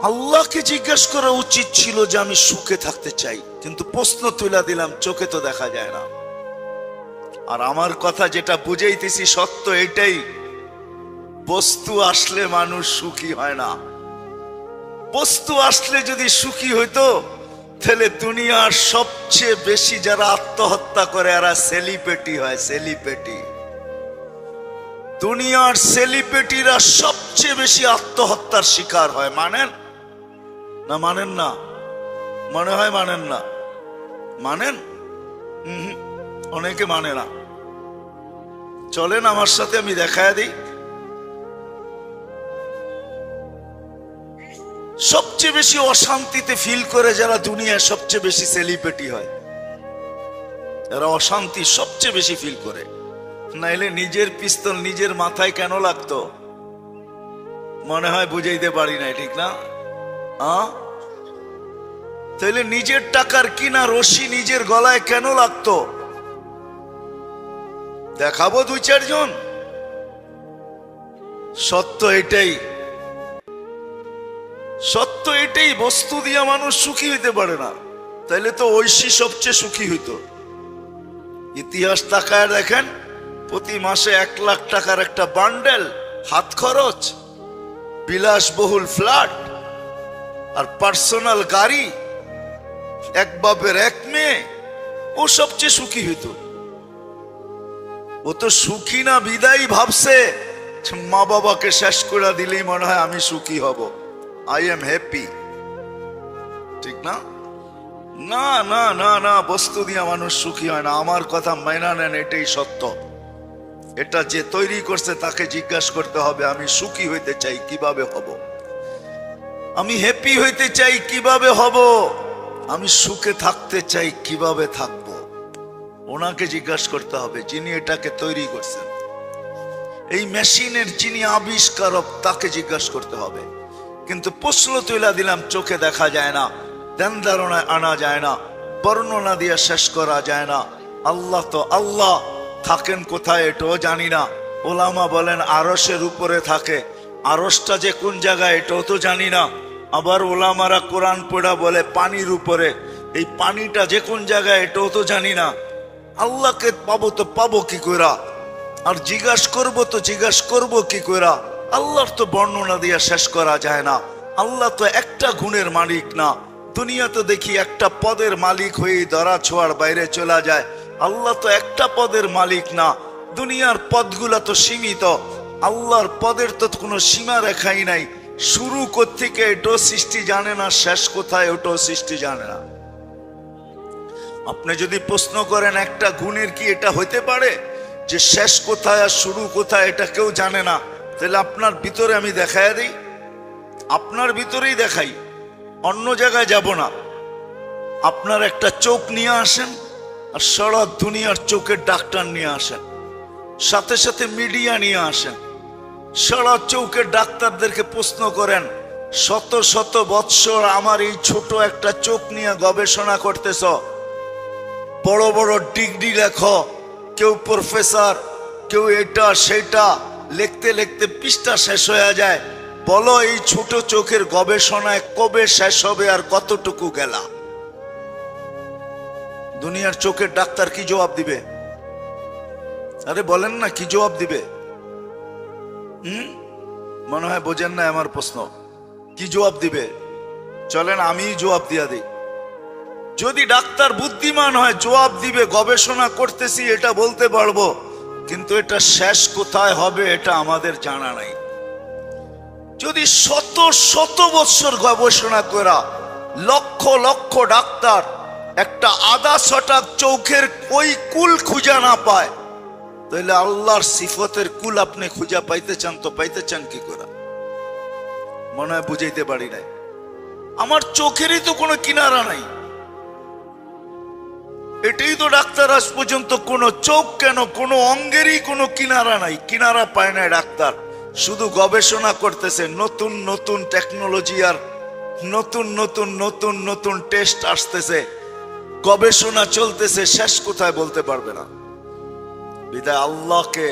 আল্লাহকে জিজ্ঞেস করা উচিত ছিল যে আমি সুখে থাকতে চাই, কিন্তু প্রশ্ন তুলে দিলাম, চোখে তো দেখা যায় না। আর আমার কথা যেটা বুঝাইতেছি সত্য এটাই, বস্তু আসলে মানুষ সুখী হয় না। বস্তু আসলে যদি সুখী হইতো তাহলে দুনিয়ার সবচেয়ে বেশি যারা আত্মহত্যা করে এরা সেলিব্রিটি হয়। সেলিব্রিটি, দুনিয়ার সেলিব্রিটিরা সবচেয়ে বেশি আত্মহত্যার শিকার হয়। মানেন না? মানেন না? মনে হয় মানেন না। মানেন? অনেকে মানে না। চলেন আমার সাথে, আমি দেখায় দিই। সবচেয়ে বেশি অশান্তিতে ফিল করে যারা দুনিয়ায় সবচেয়ে বেশি সেলিব্রিটি হয়, এরা অশান্তি সবচেয়ে বেশি ফিল করে। নাইলে নিজের পিস্তল নিজের মাথায় কেন লাগতো? মনে হয় বুঝাইতে পারি না, ঠিক না? তাইলে নিজের টাকার কিনা রশি নিজের গলায় কেন লাগতো? দেখাবো দুই চারজন। সত্য এটাই, সত্য এটাই। বস্তু দিয়া মানুষ সুখী হইতে পারে না, তাইলে তো ঐশী সবচেয়ে সুখী হইতো। ইতিহাস তাকায় দেখেন, প্রতি মাসে 1 লাখ টাকার একটা বান্ডেল, হাত খরচ, বিলাসবহুল ফ্ল্যাট আর পার্সোনাল গাড়ি, এক বাপের এক মেয়ে, ও সবচেয়ে সুখী হইতো। ও তো সুখী না বিদায় ভাবছে মা বাবাকে শেষ করে দিলেই মনে হয় আমি সুখী হব, আই এম হ্যাপি। ঠিক না? না না না না, বস্তু দিয়া মানুষ সুখী হয় না। আমার কথা মাইনা নেন, এটাই সত্য। এটা যে তৈরি করছে তাকে জিজ্ঞাসা করতে হবে, আমি সুখী হইতে চাই, কিভাবে হব? আমি হ্যাপি হইতে চাই, কিভাবে হব? আমি সুখে থাকতে চাই, কিভাবে থাকব? ওনাকে জিজ্ঞাসা করতে হবে, যিনি এটাকে তৈরি করছেন। এই মেশিনের যিনি আবিষ্কারক তাকে জিজ্ঞাসা করতে হবে। কিন্তু প্রশ্ন তুলে দিলাম, চোখে দেখা যায় না, ধ্যান ধারণায় আনা যায় না, বর্ণনা দিয়ে শেষ করা যায় না। আল্লাহ তো আল্লাহ, থাকেন কোথায় এটাও জানি না। ওলামা বলেন আরশের উপরে থাকে, আরশটা যে কোন জায়গায় এটাও তো জানি না। আবার ওলামারা কোরআন পড়া বলে পানির উপরে, এই পানিটা যে কোন জায়গায় এটাও তো জানি না। আল্লাহকে পাবো তো পাবো কি কইরা, আর জিজ্ঞাসা করবো তো জিজ্ঞাসা করবো কি কইরা? আল্লাহর তো বর্ণনা দিয়ে শেষ করা যায় না। আল্লাহ তো একটা গুণের মালিক না। দুনিয়া তো দেখি একটা পদের মালিক হয়ে ধরা ছোঁয়ার বাইরে চলে যায়। আল্লাহ তো একটা পদের মালিক না, দুনিয়ার পদগুলা তো সীমিত। আল্লাহর পদের তো কোনো সীমা রেখাই নাই। শুরু কোত্থেকে এটাও সৃষ্টি জানে না, শেষ কোথায় ওটাও সৃষ্টি জানে না। আপনি যদি প্রশ্ন করেন একটা গুণের কি এটা হইতে পারে যে শেষ কোথায় আর শুরু কোথায় এটা কেউ জানে না, তাহলে আপনার ভিতরে আমি দেখাই দিই, আপনার ভিতরেই দেখাই, অন্য জায়গায় যাব না। আপনার একটা চোখ নিয়ে আসেন আর সারা দুনিয়ার চোখের ডাক্তার নিয়ে আসেন, সাথে সাথে মিডিয়া নিয়ে আসেন। সারা চোখের ডাক্তারদেরকে প্রশ্ন করেন, শত শত বৎসর আমার এই ছোট একটা চোখ নিয়ে গবেষণা করতেছ, বড় বড় ডিগ্রি লেখো, কেউ প্রফেসর, কেউ এটা সেটা, লিখতে লিখতে পৃষ্ঠা শেষ হয়ে যায়। বলো এই ছোট চোখের গবেষণায় কবে শেষ হবে আর কতটুকু গেলা? দুনিয়ার চোখের ডাক্তার কি জবাব দিবে? আরে বলেন না, কি জবাব দিবে? মনে হয় বোঝেন না আমার প্রশ্ন। কি জবাব দিবে? চলেন আমি জবাব দিয়া দিই। যদি ডাক্তার বুদ্ধিমান হয় জবাব দিবে, গবেষণা করতেছি এটা বলতে পারবো, কিন্তু এটা শেষ কোথায় হবে এটা আমাদের জানা নাই। যদি শত শত বছর গবেষণা করা লক্ষ লক্ষ ডাক্তার একটা আধা ছটাক চোখের ওই কুল খুঁজা না পায়, তাহলে আল্লাহর সিফতের কুল আপনি খুঁজা পাইতে চান তো পাইতে চান কি করে? মনে হয় বুঝাইতে পারি নাই। আমার চোখেরই তো কোনো কিনারা নাই, এটাই তো ডাক্তার আজ পর্যন্ত কোনো চোখ কেন কোনো অঙ্গেরই কোনো কিনারা নাই, কিনারা পায় না ডাক্তার। শুধু গবেষণা করতেছে, নতুন নতুন টেকনোলজি আর নতুন নতুন নতুন নতুন টেস্ট আসতেছে, গবেষণা চলতেছে, শেষ কোথায় বলতে পারবে না। বিদায় আল্লাহকে,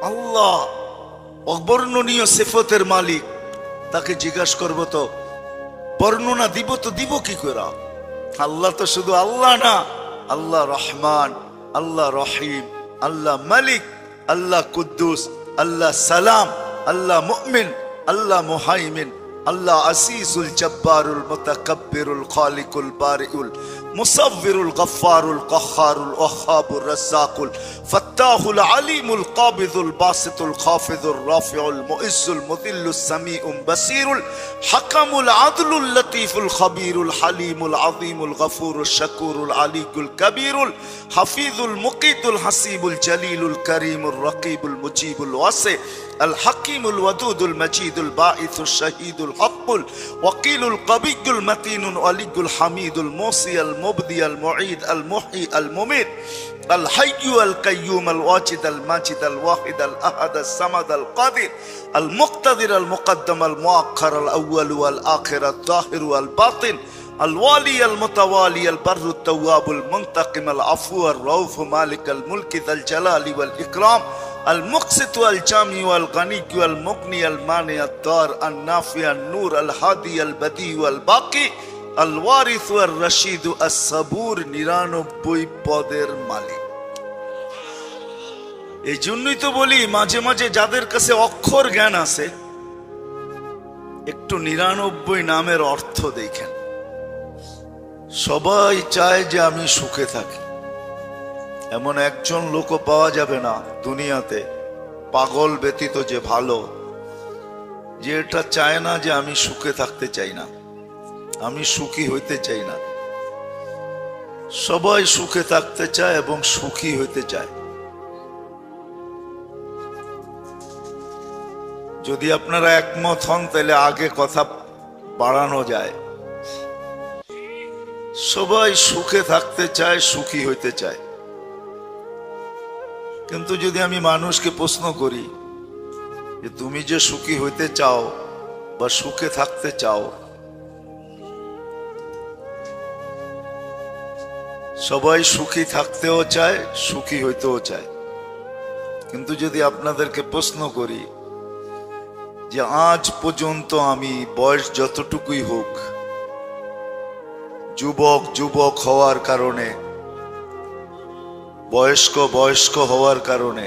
আল্লাহ অবর্ণনীয় সিফতের মালিক, তাকে জিজ্ঞাসা করবো তো বর্ণনা দিব তো দিব কি করে? আল্লাহ তো শুধু আল্লাহ না, আল্লাহ রহমান, আল্লাহ রহিম, আল্লাহ মালিক, আল্লাহ কুদ্দুস, আল্লাহ সালাম, আল্লাহ মুমিন, আল্লাহ মুহাইমিন, আল্লাহ আসিসুল জব্বারুল মুতাকাব্বিরুল খালিকুল বারিউল মুসাব্বিরুল গফফারুল কাহ্হারুল ওয়াহ্হাবুর রাজ্জাকুল ফাত্তাহুল আলিমুল কাবিদুল বাসিতুল খাফিদুর রাফিউল মুইজ্জুল মুযিল্লুস সামিউল বাসিরুল হাকামুল আদলুল লতীফুল খাবীরুল হালিমুল আযীমুল গফুরুশ শাকুরুল আলিয়ুল কবীরুল হাফিজুল মুকিতুল হাসিবুল জলিলুল করিমুর রকিবুল মুজিবুল ওয়াসি আল হাকিমুল ওয়াদুদুল মজিদুল বাঈসুশ শাহীদুল হকুল ওয়াকিলুল কবিয়ুল মতিনুল আলিয়ুল হামিদুল মুসিয়াল মুবদি আল মুঈদ আল মুহয়ি আল মুমীত আল হাইয়্যু আল কাইয়্যুম আল ওয়াজিদ আল মাজিদ আল ওয়াহিদ আল আহাদ আল সামাদ আল কাদির আল মুক্তাদির আল মুকদ্দম আল মুআক্খার আল আউয়াল ওয়াল আখির আল যাহির ওয়াল বাতিন الوالي المتوالي البر التواب المنتقم العفو الرؤوف مالك الملك ذا الجلال والإكرام المقسط والجامع والغني والمغني المانع الدار النافع النور الهادي البديع والباقي الوارث والرشيد الصبور 99 পদের মালিক। এই জন্যই তো বলি মাঝে মাঝে যাদের কাছে অক্ষর জ্ঞান আছে একটু 99 নামের অর্থ দেখেন। সবাই চায় যে আমি সুখে থাকি, এমন একজন লোকও পাওয়া যাবে না দুনিয়াতে, পাগল ব্যতীত যে ভালো, যে এটা চায় না যে আমি সুখে থাকতে চাই না, আমি সুখী হইতে চাই না। সবাই সুখে থাকতে চায় এবং সুখী হইতে চায়। যদি আপনারা একমত হন তাহলে আগে কথা বাড়ানো যায়। সবাই সুখে থাকতে চায়, সুখী হইতে চায়। কিন্তু যদি আমি মানুষকে প্রশ্ন করি যে তুমি যে সুখী হইতে চাও বা সুখে থাকতে চাও, সবাই সুখী থাকতেও চায়, সুখী হইতেও চায়। কিন্তু যদি আপনাদেরকে প্রশ্ন করি যে আজ পর্যন্ত আমি বয়স যতটুকুই হোক যুবক হওয়ার কারণে, বয়স্ক হওয়ার কারণে,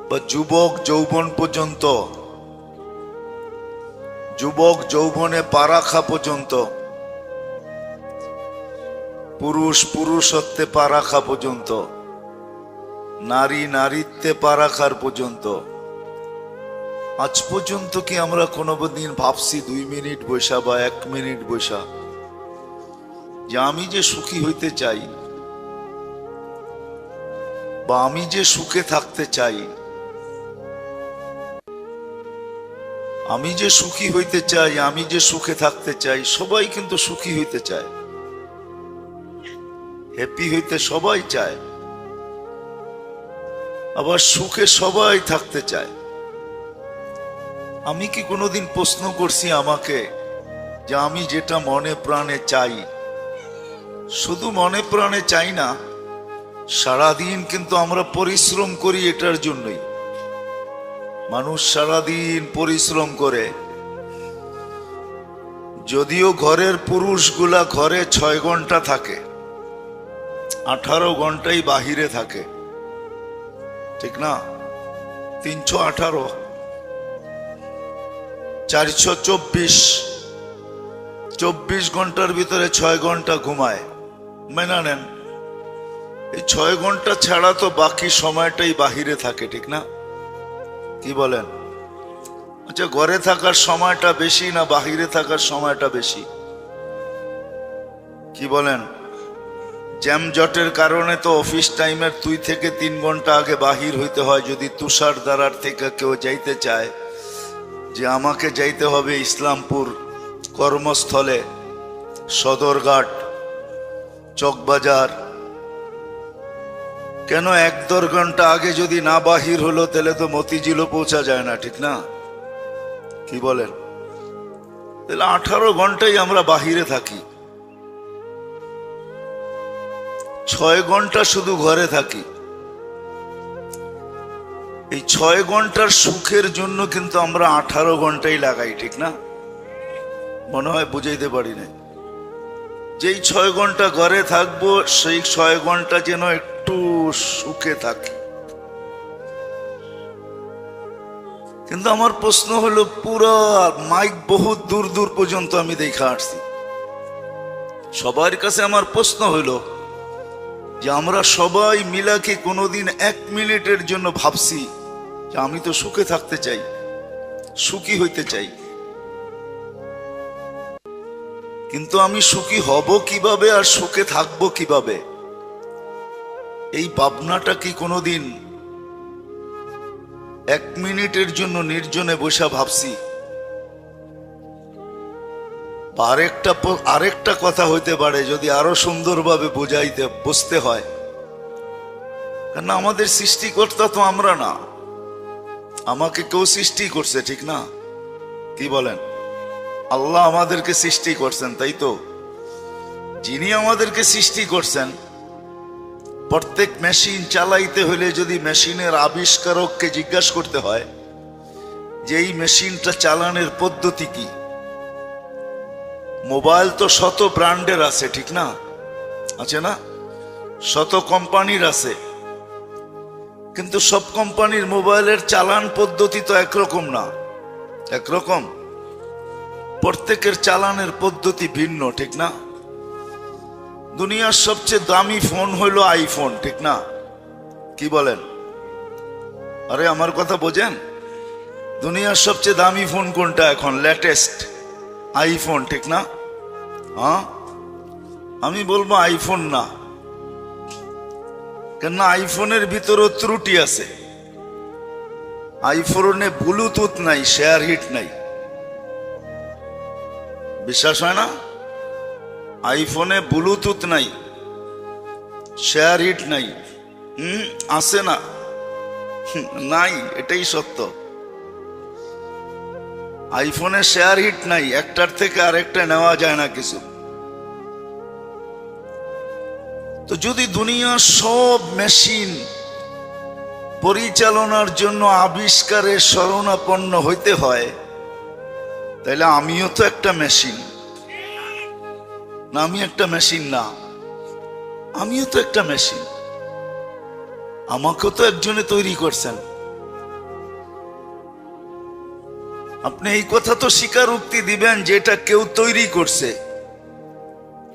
বা যুবক যৌবন পর্যন্ত, যুবক যৌবনে পা রাখা পর্যন্ত, পুরুষত্বে পা রাখা পর্যন্ত, নারীত্বে পা রাখার পর্যন্ত, আজ পর্যন্ত কি আমরা কোনোদিন ভাবছি 2 মিনিট বসা বা 1 মিনিট বসা যে আমি যে সুখী হইতে চাই বা আমি যে সুখে থাকতে চাই, আমি যে সুখী হইতে চাই, আমি যে সুখে থাকতে চাই। সবাই কিন্তু সুখী হইতে চায়, হ্যাপি হইতে সবাই চায়, আবার সুখে সবাই থাকতে চায়। আমি কি কোনোদিন প্রশ্ন করছি আমাকে যে আমি যেটা মনে প্রাণে চাই, শুধু মনে প্রাণে চাই না, সারাদিন কিন্তু আমরা পরিশ্রম করি এটার জন্যই। মানুষ সারাদিন পরিশ্রম করে, যদিও ঘরের পুরুষগুলা ঘরে 6 ঘন্টা থাকে, 18 ঘন্টাই বাহিরে থাকে, ঠিক না? 318, 424 ঘন্টার ভিতরে 6 ঘন্টা ঘুমায়, মেনে নেন। এই 6 ঘন্টা ছাড়া তো বাকি সময়টাই বাহিরে থাকে, ঠিক না? কি বলেন? আচ্ছা, ঘরে থাকার সময়টা বেশি না বাহিরে থাকার সময়টা বেশি? কি বলেন? জ্যামজটের কারণে তো অফিস টাইমের 2 থেকে 3 ঘন্টা আগে বাহির হইতে হয়। যদি তুষার দ্বারার থেকে কেউ যাইতে চায় যে আমাকে যাইতে হবে ইসলামপুর কর্মস্থলে, সদরঘাট, চকবাজার, কেন 1-1.5 ঘন্টা আগে যদি না বাহির হলো তাহলে তো মতিঝিলও পৌঁছা যায় না, ঠিক না? কি বলেন? তাহলে 18 ঘন্টাই আমরা বাহিরে থাকি, 6 ঘন্টা শুধু ঘরে থাকি। এই 6 ঘন্টার সুখের জন্য কিন্তু আমরা 18 ঘন্টাই লাগাই, ঠিক না? মনে হয় বুঝাইতে পারি না। যেই 6 ঘন্টা ঘরে থাকবো সেই 6 ঘন্টা যেন একটু সুখে থাকি। কিন্তু আমার প্রশ্ন হলো, পুরা মাইক বহুত দূর দূর পর্যন্ত আমি দেখা আসছি। সবার কাছে আমার প্রশ্ন হলো যে আমরা সবাই মিলা কি কোনোদিন 1 মিনিটের জন্য ভাবছি যে আমি তো সুখে থাকতে চাই, সুখী হইতে চাই, কিন্তু আমি সুখী হব কিভাবে আর সুখে থাকবো কিভাবে? এই ভাবনাটা কি কোনোদিন 1 মিনিটের জন্য নির্জনে বসে ভাবছি? আরেকটা কথা হইতে পারে, যদি আরো সুন্দরভাবে বুঝতে হয়, কারণ আমাদের সৃষ্টিকর্তা তো আমরা না, আমাকে কেউ সৃষ্টি করছে, ঠিক না? কি বলেন? আল্লাহ আমাদেরকে সৃষ্টি করছেন, তাই তো? যিনি আমাদেরকে সৃষ্টি করছেন, প্রত্যেক মেশিন চালাইতে হলে যদি মেশিনের আবিষ্কারককে জিজ্ঞাসা করতে হয় যে এই মেশিনটা চালানোর পদ্ধতি কি। মোবাইল তো শত ব্র্যান্ডের আছে, ঠিক না? আছে না? শত কোম্পানির আছে, কিন্তু সব কোম্পানির মোবাইলের চালান পদ্ধতি তো একরকম না। একরকম? প্রত্যেকের চালানের পদ্ধতি ভিন্ন, ঠিক না? দুনিয়ার সবচেয়ে দামি ফোন হইল আইফোন, ঠিক না? কি বলেন? আরে আমার কথা বোঝেন? দুনিয়ার সবচেয়ে দামি ফোন কোনটা এখন? লেটেস্ট আইফোন, ঠিক না? হ্যাঁ, আমি বলবো আইফোন না, কেন? আইফোনের ভিতরও ত্রুটি আছে। আইফোনে ব্লুটুথ নাই, শেয়ার হিট নাই। বিশ্বাস হয় না? আইফোনে ব্লুটুথ নাই, শেয়ার হিট নাই। আছে না? নাই, এটাই সত্য। আইফোনে শেয়ার হিট নাই, একটার থেকে আরেকটা নেওয়া যায় না কিছু। তো যদি দুনিয়ার সব মেশিন পরিচালনার জন্য আবিষ্কারের শরণাপন্ন হইতে হয়, তাহলে আমিও তো একটা মেশিন না? আমি একটা মেশিন না? আমিও তো একটা মেশিন। আমাকেও তো একজনে তৈরি করছেন। আপনি এই কথা তো স্বীকারোক্তি দিবেন যে এটা কেউ তৈরি করছে।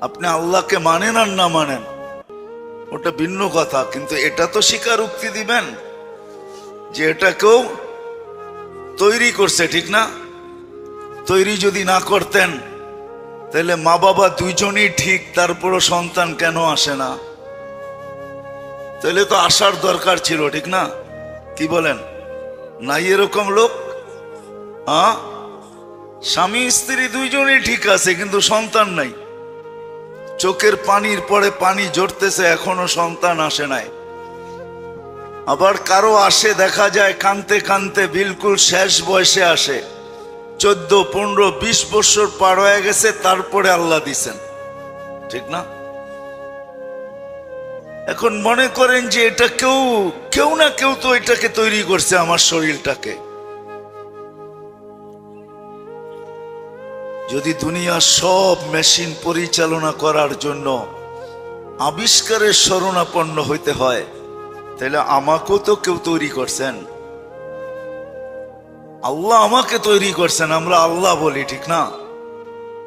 আপনি আল্লাহকে মানেন আর না মানেন ওটা ভিন্ন কথা, কিন্তু এটা তো স্বীকারোক্তি দিবেন যে এটা কেউ তৈরি করছে, ঠিক না? তৈরি যদি না করতেন তাহলে মা বাবা দুইজনই ঠিক, তারপরও সন্তান কেন আসে না? তাহলে তো আসার দরকার ছিল, ঠিক না? কি বলেন? নাই এরকম লোক? স্বামী স্ত্রী দুইজনই ঠিক আছে, কিন্তু সন্তান নাই। চোখের পানির পরে পানি ঝরতেছে, এখনো সন্তান আসে নাই। আবার কারো আসে, দেখা যায় কানতে কানতে বিলকুল শেষ বয়সে আসে, 14, 15, 20 বছর পার হয়ে গেছে, তারপরে আল্লাহ দিছেন, ঠিক না? এখন মনে করেন যে এটা কেউ না কেউ তো এটাকে তৈরি করছে, আমার শরীরটাকে। যদি দুনিয়ার সব মেশিন পরিচালনা করার জন্য আবিষ্কারের শরণাপন্ন হইতে হয়, তাহলে আমাকেও তো কেউ তৈরি করছেন। আল্লাহ আমাকে তৈরি করছেন, আমরা আল্লাহ বলি, ঠিক না?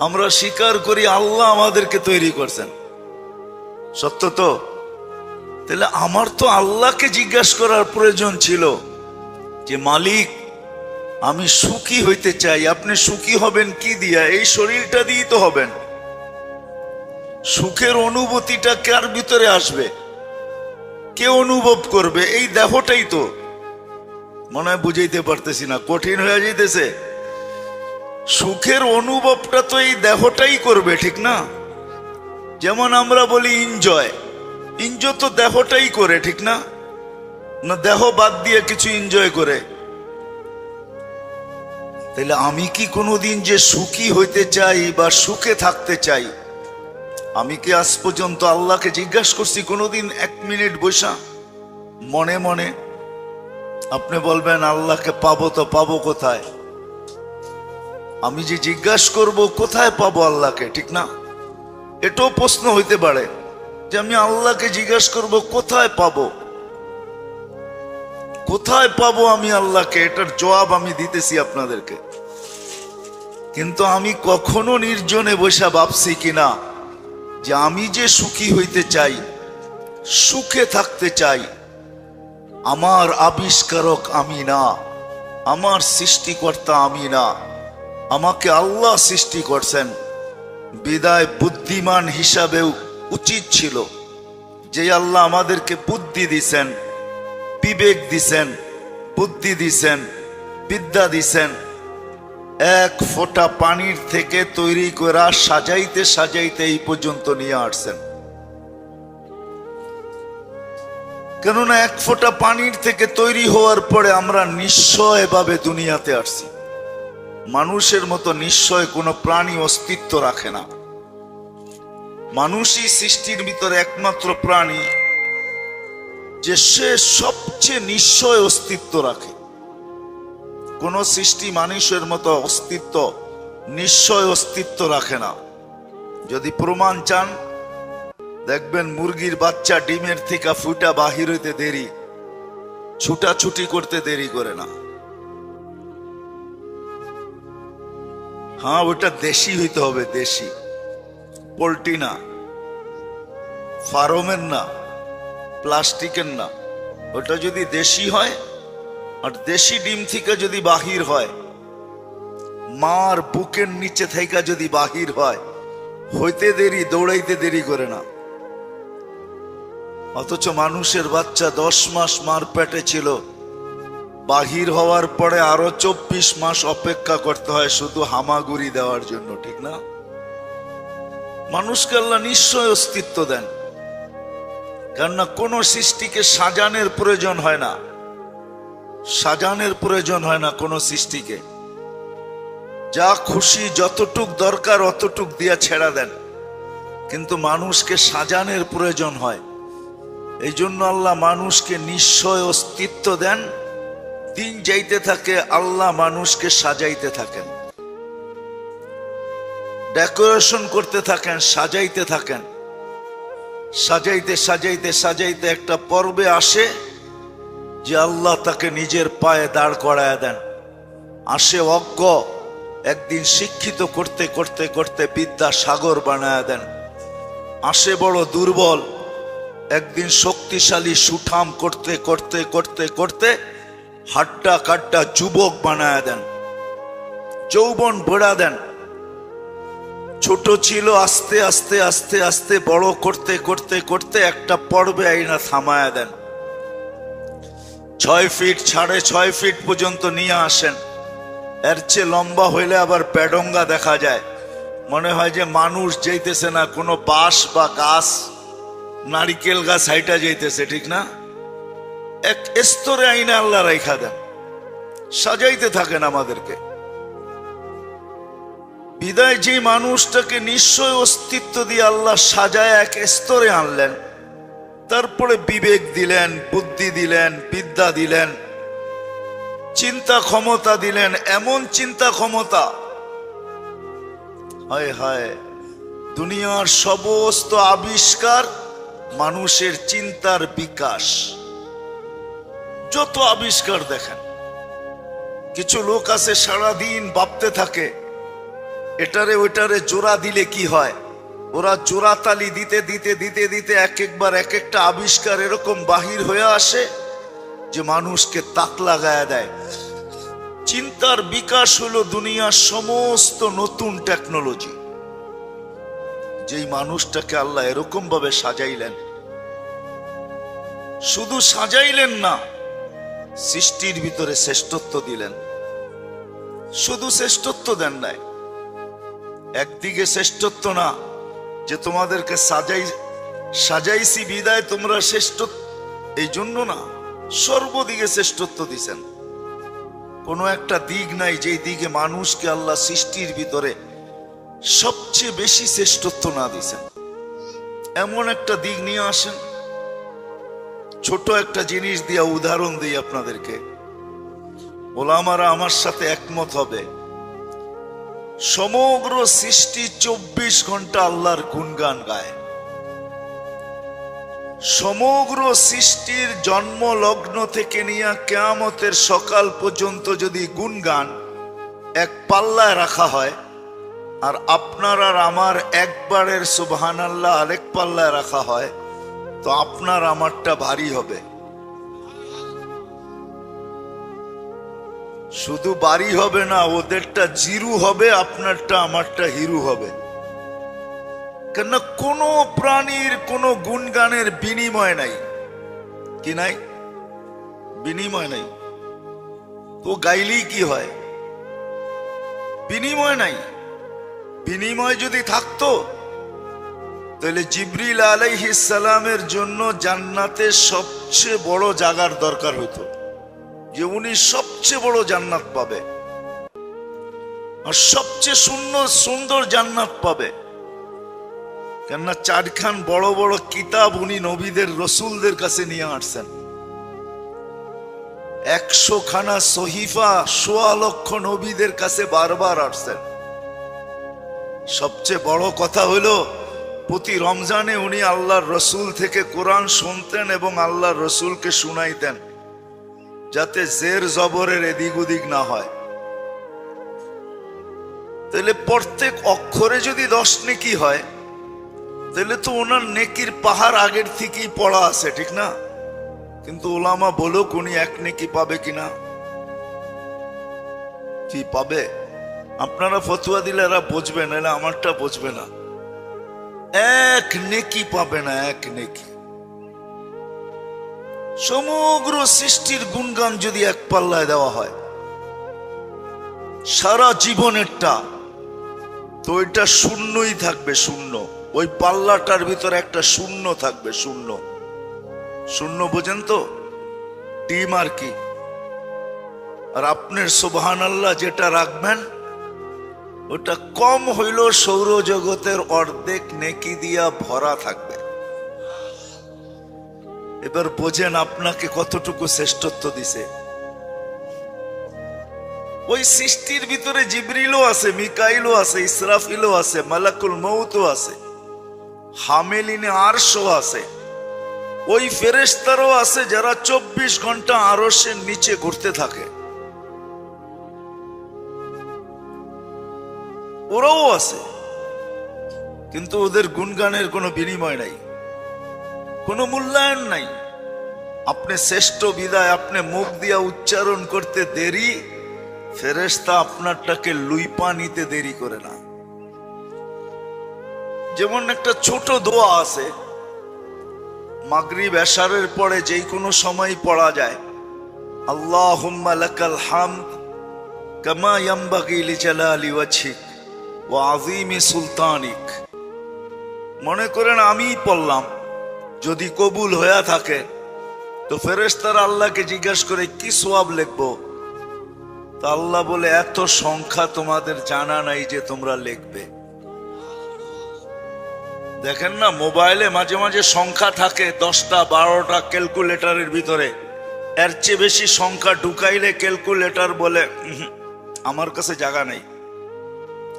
আমরা স্বীকার করি আল্লাহ আমাদেরকে তৈরি করছেন, সত্য তো? তাহলে আমার তো আল্লাহকে জিজ্ঞাসা করার প্রয়োজন ছিল যে মালিক, আমি সুখী হইতে চাই। আপনি সুখী হবেন কি দিয়া? এই শরীরটা দিয়ে তো হবেন। সুখের অনুভূতিটা কার ভিতরে আসবে? কে অনুভব করবে? এই দেহটাই তো। মনে হয় বুঝাইতে পারতেছি না, কঠিন হয়ে যাইতেছে। সুখের অনুভবটা তো এই দেহটাই করবে, ঠিক না? যেমন আমরা বলি এনজয় তো দেহটাই করে, ঠিক না? না দেহ বাদ দিয়ে কিছু এনজয় করে? তাহলে আমি কি কোনোদিন যে সুখী হইতে চাই বা সুখে থাকতে চাই, আমি কি আজ পর্যন্ত আল্লাহকে জিজ্ঞাসা করছি কোনোদিন 1 মিনিট বসা মনে মনে? আপনি বলবেন আল্লাহকে পাবো তো পাবো কোথায়? আমি যে জিজ্ঞাসা করব কোথায় পাবো আল্লাহকে, ঠিক না? এটাও প্রশ্ন হইতে পারে যে আমি আল্লাহকে জিজ্ঞাসা করব কোথায় পাবো, কোথায় পাবো আমি আল্লাহকে। এটার জবাব আমি দিতেছি আপনাদেরকে। কিন্তু আমি কখনো নির্জনে বসে ভাবছি কিনা যে আমি যে সুখী হইতে চাই, সুখে থাকতে চাই, আমার আবিষ্কারক আমি না, আমার সৃষ্টিকর্তা আমি না, আমাকে আল্লাহ সৃষ্টি করছেন। বিদায় বুদ্ধিমান হিসাবেও উচিত ছিল যে আল্লাহ আমাদেরকে বুদ্ধি দিছেন, বিবেক দিছেন, বুদ্ধি দিছেন, বিদ্যা দিছেন, এক ফোঁটা পানির থেকে তৈরি করা সাজাইতে সাজাইতে এই পর্যন্ত নিয়ে আসছেন। কেননা এক ফোঁটা পানির থেকে তৈরি হওয়ার পরে আমরা নিশ্চয়ভাবে দুনিয়াতে আসছি। মানুষের মতো নিশ্চয় কোনো প্রাণী অস্তিত্ব রাখে না। মানুষই সৃষ্টির ভিতরে একমাত্র প্রাণী যে সে সবচেয়ে নিশ্চয় অস্তিত্ব রাখে। কোন সৃষ্টি মানুষের মতো অস্তিত্ব, নিশ্চয় অস্তিত্ব রাখে না। যদি প্রমাণ চান, দেখবেন মুরগির বাচ্চা ডিমের থেকে ফুটা বাহির হইতে দেরি, ছুটাছুটি করতে দেরি করে না। হ্যাঁ, ওটা দেশি হইতে হবে, দেশি, পোল্ট্রি না, ফার্মের না, প্লাস্টিকের না। ওটা যদি দেশি হয় আর দেশি ডিম থেকে যদি বাহির হয়, মার বুকের নিচে থেকে যদি বাহির হয়, হইতে দেরি, দৌড়াইতে দেরি করে না। অথচ মানুষের বাচ্চা 10 মাস মার পেটে ছিল, বাহির হওয়ার পরে আরো 24 মাস অপেক্ষা করতে হয় শুধু হামাগুড়ি দেওয়ার জন্য, ঠিক না? মানুষকে আল্লাহ নিশ্চয় অস্তিত্ব দেন, কেননা কোন সৃষ্টিকে সাজানোর প্রয়োজন হয় না, সাজানোর প্রয়োজন হয় না কোন সৃষ্টিকে। যা খুশি যতটুক দরকার অতটুক দিয়া ছেড়া দেন, কিন্তু মানুষকে সাজানোর প্রয়োজন হয়। এই জন্য আল্লাহ মানুষকে নিশ্চয় অস্তিত্ব দেন। দিন যাইতে থাকে আল্লাহ মানুষকে সাজাইতে থাকেন, ডেকোরেশন করতে থাকেন, সাজাইতে থাকেন। সাজাইতে সাজাইতে সাজাইতে একটা পর্বে আসে যে আল্লাহ তাকে নিজের পায়ে দাঁড় করায় দেন। আসে অজ্ঞ, একদিন শিক্ষিত করতে করতে করতে বিদ্যা সাগর বানায় দেন। আসে বড় দুর্বল, একদিন শক্তিশালী সুঠাম করতে করতে করতে করতে হাড্ডা কাড্ডা যুবক বানায় দেন, যৌবন ভরা দেন। ছোট ছিল, আস্তে আস্তে আস্তে আস্তে বড় করতে করতে করতে একটা পর্বে আইনা থামায়া দেন। 6 ফিট 6.5 ফিট পর্যন্ত নিয়ে আসেন। এর চেয়ে লম্বা হইলে আবার পেডঙ্গা দেখা যায়, মনে হয় যে মানুষ যাইতেছে না, কোনো বাঁশ বা গাছ, নারিকেল গাছ হাইটা যাইতেছে, ঠিক না? এক স্তরে আইনা আল্লাহ রাইখা দেন, সাজাইতে থাকেন আমাদেরকে। বিদায় যে মানুষটাকে নিশ্চয় অস্তিত্ব দিয়ে আল্লাহ সাজায় এক স্তরে আনলেন, তারপরে বিবেক দিলেন, বুদ্ধি দিলেন, বিদ্যা দিলেন, চিন্তা ক্ষমতা দিলেন। এমন চিন্তা ক্ষমতা, হায় হায়, দুনিয়ার সমস্ত আবিষ্কার মানুষের চিন্তার বিকাশ। যত আবিষ্কার দেখেন, কিছু লোক আছে সারাদিন ভাবতে থাকে এটারে ওইটারে জোড়া দিলে কি হয়। ওরা জোড়া তালি দিতে দিতে দিতে দিতে এক একবার এক একটা আবিষ্কার এরকম বাহির হয়ে আসে যে মানুষকে তাক লাগায় দেয়। চিন্তার বিকাশ হলো দুনিয়ার সমস্ত নতুন টেকনোলজি। যেই মানুষটাকে আল্লাহ এরকম ভাবে সাজাইলেন, শুধু সাজাইলেন না, সৃষ্টির ভিতরে শ্রেষ্ঠত্ব দিলেন। শুধু শ্রেষ্ঠত্ব দেন নাই, একদিকে শ্রেষ্ঠত্ব না যে তোমাদেরকে সাজাইছি বিদায় তোমরা শ্রেষ্ঠ, এই জন্য না, সর্বদিকে শ্রেষ্ঠত্ব দিছেন। কোনো একটা দিক নাই যেই দিকে মানুষকে আল্লাহ সৃষ্টির ভিতরে সবচেয়ে বেশি শ্রেষ্ঠত্ব না দিছেন। এমন একটা দিক নিয়ে আসেন। ছোট একটা জিনিস দিয়া উদাহরণ দিই আপনাদেরকে, ওলামারা আমার সাথে একমত হবে। সমগ্র সৃষ্টি 24 ঘন্টা আল্লাহর গুণগান গায়। সমগ্র সৃষ্টির জন্ম লগ্ন থেকে নিয়ে কিয়ামতের সকাল পর্যন্ত যদি গুণগান এক পাল্লায় রাখা হয়, আর আপনার আর আমার একবারের সুবহানাল্লাহ আরেক পাল্লায় রাখা হয়, তো আপনার আমারটা ভারী হবে। শুধু বাড়ি হবে না, ওদেরটা জিরু হবে, আপনারটা আমারটা হিরু হবে। কেন কোন প্রাণীর কোন গুণগানের বিনিময় নাই। কি নাই? বিনিময় নাই। তো গাইলেই কি হয়? বিনিময় নাই। বিনিময় যদি থাকতো তাহলে জিবরিল আলাইহিস সালামের জন্য জান্নাতে সবচেয়ে বড় জায়গার দরকার হইতো, যে উনি সবচেয়ে বড় জান্নাত পাবে আর সবচেয়ে সুন্দর জান্নাত পাবে। কেননা 4খান বড় বড় কিতাব উনি নবীদের রসুলদের কাছে নিয়ে আসছেন। 100 খানা সহিফা 1.25 লক্ষ নবীদের কাছে বারবার আসছেন। সবচেয়ে বড় কথা হলো প্রতি রমজানে উনি আল্লাহর রসুল থেকে কোরআন শুনতেন এবং আল্লাহর রসুলকে শুনাইতেন, যাতে জের জবরের এদিক ওদিক না হয়। তাহলে প্রত্যেক অক্ষরে যদি 10 নেকি হয়, তাহলে তো ওনার নেকির পাহাড় আগের থেকেই পড়া আছে, ঠিক না? কিন্তু ওলামা বলুক উনি 1 নেকি পাবে কিনা। কি পাবে? আপনারা ফতুয়া দিলে এরা বুঝবে না, এরা আমারটা বুঝবে না। 1 নেকি পাবে না, 1 নেকি। সমগ্র সৃষ্টির গুণগান যদি এক পাল্লায় দেওয়া হয় সারা জীবনেরটা, তো ওইটা শূন্যই থাকবে, শূন্য। ওই পাল্লাটার ভিতরে একটা শূন্য থাকবে, শূন্য। শূন্য বোঝেন তো? ডিম আর কি। আর আপনার সুবহানাল্লাহ যেটা রাখবেন ওটা কম হইল সৌরজগতের অর্ধেক নেকি দিয়া ভরা থাকবে। এবার বোঝেন আপনাকে কতটুকু শ্রেষ্ঠত্ব দিছে। ওই সৃষ্টির ভিতরে জিবরিলও আছে, মিকাইলও আছে, ইসরাফিলও আছে, মালাকুল মউতও আছে, হামেলিনে আরশও আছে। ওই ফেরেশতারও আছে যারা 24 ঘন্টা আরশের নিচে ঘুরতে থাকে, ওরাও আছে। কিন্তু ওদের গুণগানের কোনো বিনিময় নাই, কোনো মূল্যায়ন নাই। আপনি শ্রেষ্ঠ বিদায় আপনি মুখ দিয়া উচ্চারণ করতে দেরি, ফেরেশতা আপনারটাকে লুইপা নিতে দেরি করে না। যেমন একটা ছোট দোয়া আছে, মাগরিব এশারের পরে যেই কোনো সময় পড়া যায়, আল্লাহুম্মা লাকাল হামদ কামা ইয়ানবাগি লিজালালি ওয়াজহিক ওয়া আযীমি সুলতানিক। মনে করেন আমিই পড়লাম, যদি কবুল হয়ে থাকে তো ফেরেশতারা আল্লাহকে জিজ্ঞাসা করে কি সওয়াব লিখবো? তো আল্লাহ বলে এত সংখ্যা তোমাদের জানা নাই যে তোমরা লিখবে। দেখেন না, মোবাইলে মাঝে মাঝে সংখ্যা থাকে 10টা 12টা ক্যালকুলেটরের ভিতরে, এর চেয়ে বেশি সংখ্যা ঢুকাইলে ক্যালকুলেটর বলে আমার কাছে জায়গা নেই,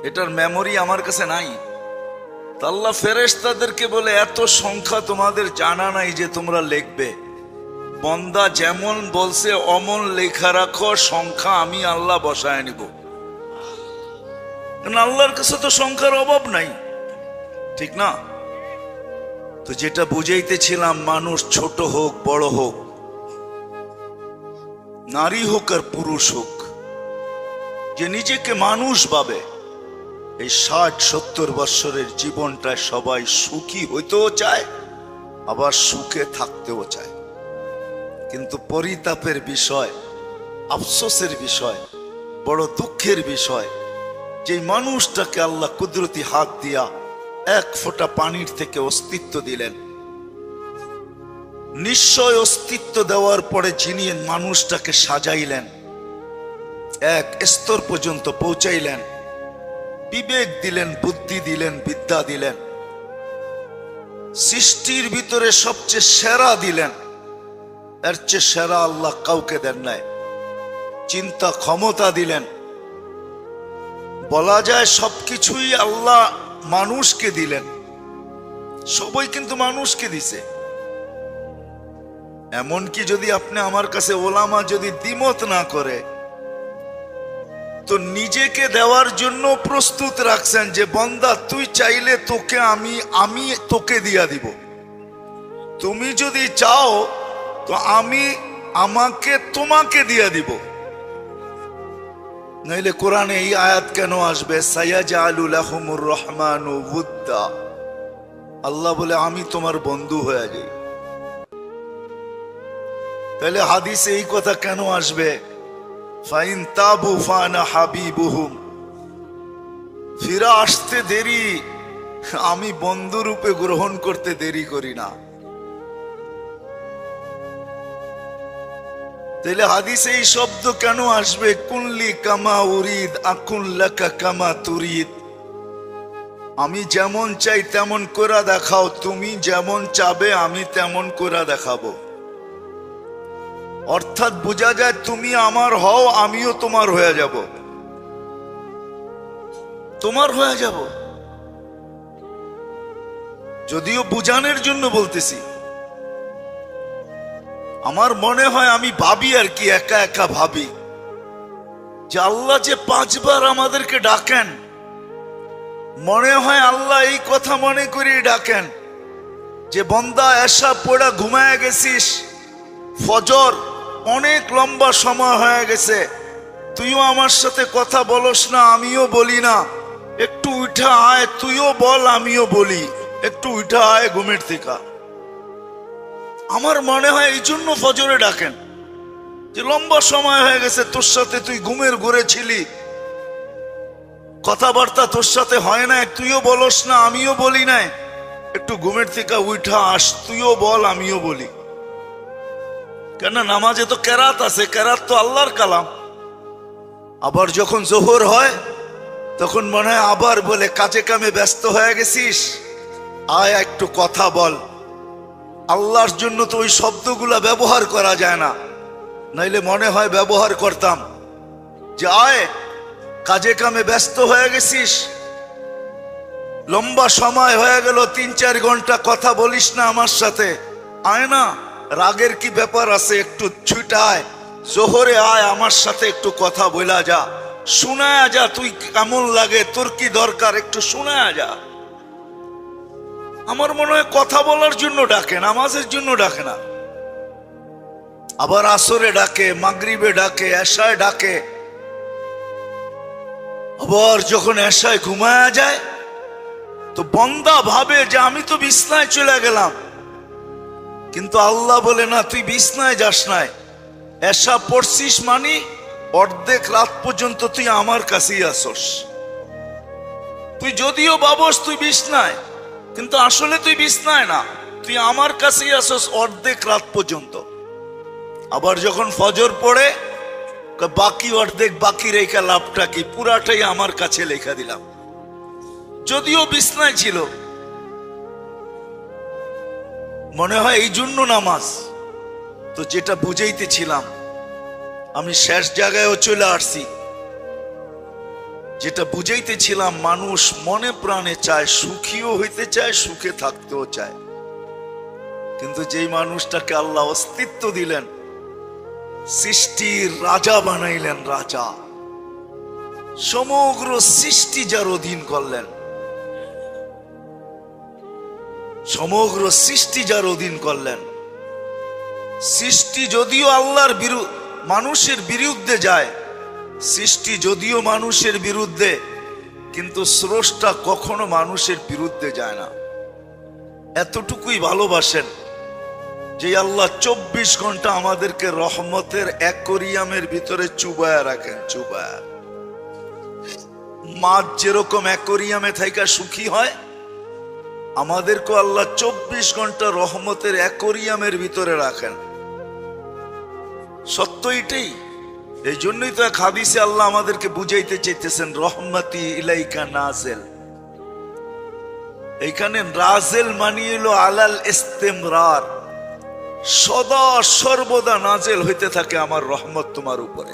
এটার মেমোরি আমার কাছে নাই। তা আল্লাহ ফেরেশতাদেরকে বলে এত সংখ্যা তোমাদের জানা নাই যে তোমরা লিখবে। বন্দা যেমন বলছে অমন লেখা রাখো, সংখ্যা আমি আল্লাহ বসায় নিব। কারণ আল্লাহর কাছে তো সংখ্যার অভাব নাই, ঠিক না? তো যেটা বুঝাইতেছিলাম, মানুষ ছোট হোক বড় হোক, নারী হোক আর পুরুষ হোক, যে নিজেকে মানুষ ভাবে, এই 60-70 বৎসরের জীবনটায় সবাই সুখী হইতেও চায়, আবার সুখে থাকতেও চায়। কিন্তু পরিতাপের বিষয়, আফসোসের বিষয়, বড় দুঃখের বিষয়, যে মানুষটাকে আল্লাহ কুদরতি হাত দিয়া 1 ফোঁটা পানির থেকে অস্তিত্ব দিলেন, নিশ্চয় অস্তিত্ব দেওয়ার পরে যিনি মানুষটাকে সাজাইলেন, এক স্তর পর্যন্ত পৌঁছাইলেন, বিবেক দিলেন, বুদ্ধি দিলেন, বিদ্যা দিলেন, সৃষ্টির ভিতরে সবচেয়ে সেরা দিলেন, এর চেয়ে সেরা আল্লাহ কাউকে দেন নাই। চিন্তা ক্ষমতা দিলেন, বলা যায় সবকিছুই আল্লাহ মানুষকে দিলেন, সবই কিন্তু মানুষকে দিছে। এমনকি যদি আপনি আমার কাছে ওলামা যদি দ্বিমত না করে, তো নিজেকে দেওয়ার জন্য প্রস্তুত রাখছেন যে বন্দা তুই চাইলে তোকে আমি তোকে দিয়া দিব, তুমি যদি চাও তো আমাকে তোমাকে দিয়া দিব। নইলে কোরআনে এই আয়াত কেন আসবে, সায়াজআলু লাহুমুর রহমানু উদ্দা, আল্লাহ বলে আমি তোমার বন্ধু হয়ে যাই। তাহলে হাদিসে এই কথা কেন আসবে, ফাইন তাবু ফানা হাবিবুহুম, ফিরা আসতে দেরি, আমি বন্ধু রূপে গ্রহণ করতে দেরি করি না। তাহলে হাদিসে এই শব্দ কেন আসবে, কুনলি কামা উরিদ আকুন লাকা কামা তুরিদ, আমি যেমন চাই তেমন করে দেখাও, তুমি যেমন চাবে আমি তেমন করে দেখাবো। অর্থাৎ বোঝা যায় তুমি আমার হও, আমিও তোমার হয়ে যাব, তোমার হয়ে যাব। যদিও বুঝানোর জন্য বলতেছি, আমার মনে হয় আমি ভাবি আর কি, একা একা ভাবি যে আল্লাহ যে 5 বার আমাদেরকে ডাকেন, মনে হয় আল্লাহ এই কথা মনে করে ডাকেন যে বন্দা এসা পড়া ঘুমায় গেছিস, ফজর অনেক লম্বা সময় হয়ে গেছে, তুইও আমার সাথে কথা বলস না, আমিও বলি না, একটু উঠা আয়, তুইও বল আমিও বলি, একটু উঠা আয় ঘুমের থেকে। আমার মনে হয় এই জন্য ফজরে ডাকেন যে লম্বা সময় হয়ে গেছে, তোর সাথে তুই ঘুমের ঘুরে ছিলি, কথাবার্তা তোর সাথে হয় না, তুইও বলস না আমিও বলি নাই, একটু ঘুমের থেকে উঠা আস, তুইও বল আমিও বলি। কেন নামাজে তো কেরাত আছে, কেরাত তো আল্লাহর কালাম। আবার যখন জোহর হয় তখন মনে হয় আবার বলে কাজে কামে ব্যস্ত হয়ে গেছিস, আয় একটু কথা বল। আল্লাহর জন্য তো ওই শব্দগুলা ব্যবহার করা যায় না, নাইলে মনে হয় ব্যবহার করতাম যে আয় কাজে কামে ব্যস্ত হয়ে গেছিস, লম্বা সময় হয়ে গেল, 3-4 ঘন্টা কথা বলিস না আমার সাথে, আয় না, রাগের কি ব্যাপার আছে, একটু ছুটায় জোহরে আয়, আমার সাথে একটু কথা বলা যা, শোনায়া যা, তুই কেমন লাগে, তোর কি দরকার, একটু শোনায়া যা। আমার মনে হয় কথা বলার জন্য ডাকে, নামাজের জন্য ডাকে না। আবার আসরে ডাকে, মাগরিবে ডাকে, এশায় ডাকে। আবার যখন এশায় ঘুমায়া যায় তো বন্দা ভাবে যে আমি তো বিছনায় চলে গেলাম, কিন্তু আল্লাহ বলে না, তুই বিছনায় যাস নাই, এশা পড়ছিস মানে অর্ধেক রাত পর্যন্ত তুই আমার কাছেই আসস। তুই যদিও ভাবস তুই বিছনায়, কিন্তু আসলে তুই বিছনায় না, তুই আমার কাছেই আসস অর্ধেক রাত পর্যন্ত। আবার যখন ফজর পড়ে বাকি অর্ধেক বাকি রেখা লাভটা কি, পুরাটাই আমার কাছে লেখা দিলাম, যদিও বিছনায় ছিল। মনে হয় এই জন্য নামাজ। তো যেটা বুঝাইতেছিলাম, আমি শেষ জায়গায়ও চলে আসছি, যেটা বুঝাইতেছিলাম, মানুষ মনে প্রাণে চায়, সুখীও হইতে চায়, সুখে থাকতেও চায়, কিন্তু যেই মানুষটাকে আল্লাহ অস্তিত্ব দিলেন, সৃষ্টির রাজা বানাইলেন, রাজা, সমগ্র সৃষ্টি যার অধীন করলেন, সমগ্র সৃষ্টি যার অধীন করলেন, সৃষ্টি যদিও আল্লাহর মানুষের বিরুদ্ধে যায়, সৃষ্টি যদিও মানুষের বিরুদ্ধে, কিন্তু স্রষ্টা কখনো মানুষের বিরুদ্ধে যায় না। এতটুকুই ভালোবাসেন যে আল্লাহ 24 ঘন্টা আমাদেরকে রহমতের অ্যাকোয়ারিয়ামের ভিতরে চুবায়া রাখেন, চুবায়া। মাছ যেরকম অ্যাকোয়ারিয়ামে থাইকা সুখী হয়, আমাদেরকে আল্লাহ 24 ঘন্টা রহমতের অ্যাকোয়ারিয়ামের ভিতরে রাখেন। সত্য এটাই। এই জন্যই তো এক হাদিসে আল্লাহ আমাদেরকে বুঝাইতে চাইতেছেন, রহমতি ইলাইকা নাজেল। এইখানে নাজেল মানি হলো আলাল ইস্তেমরার, সদা সর্বদা নাজেল হইতে থাকে আমার রহমত তোমার উপরে।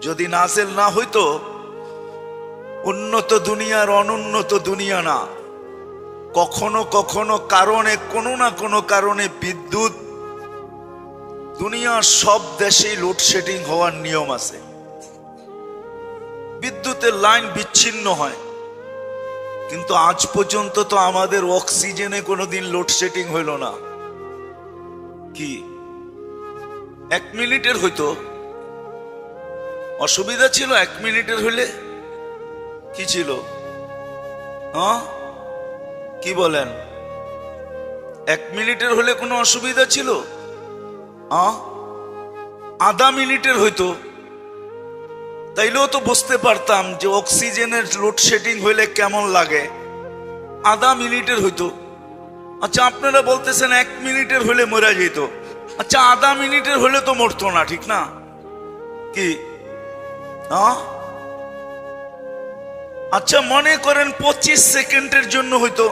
যদি নাজেল না হইতো উন্নত দুনিয়ার অনুন্নত দুনিয়া না। কখনো কখনো কারণে, কোনো না কোনো কারণে বিদ্যুৎ, দুনিয়ার সব দেশেই লোডশেডিং হওয়ার নিয়ম আছে। বিদ্যুতের লাইন বিচ্ছিন্ন হয়, কিন্তু আজ পর্যন্ত তো আমাদের অক্সিজেনে কোনোদিন লোডশেডিং হইল না। কি 1 মিনিটের হইতো অসুবিধা ছিল? 1 মিনিটের হইলে কি ছিল? হ্যাঁ, কি বলেন? 1 মিনিটের হলে কোনো অসুবিধা ছিল? আধা মিনিটের হইতো, তাইলেও তো বুঝতে পারতাম যে অক্সিজেনের লোডশেডিং হইলে কেমন লাগে। আধা মিনিটের হইতো। আচ্ছা, আপনারা বলতেছেন 1 মিনিটের হলে মরা যেত। আচ্ছা, আধা মিনিটের হলে তো মরতো না, ঠিক না? কি আচ্ছা, মনে করেন 25 সেকেন্ডের জন্য হইতো।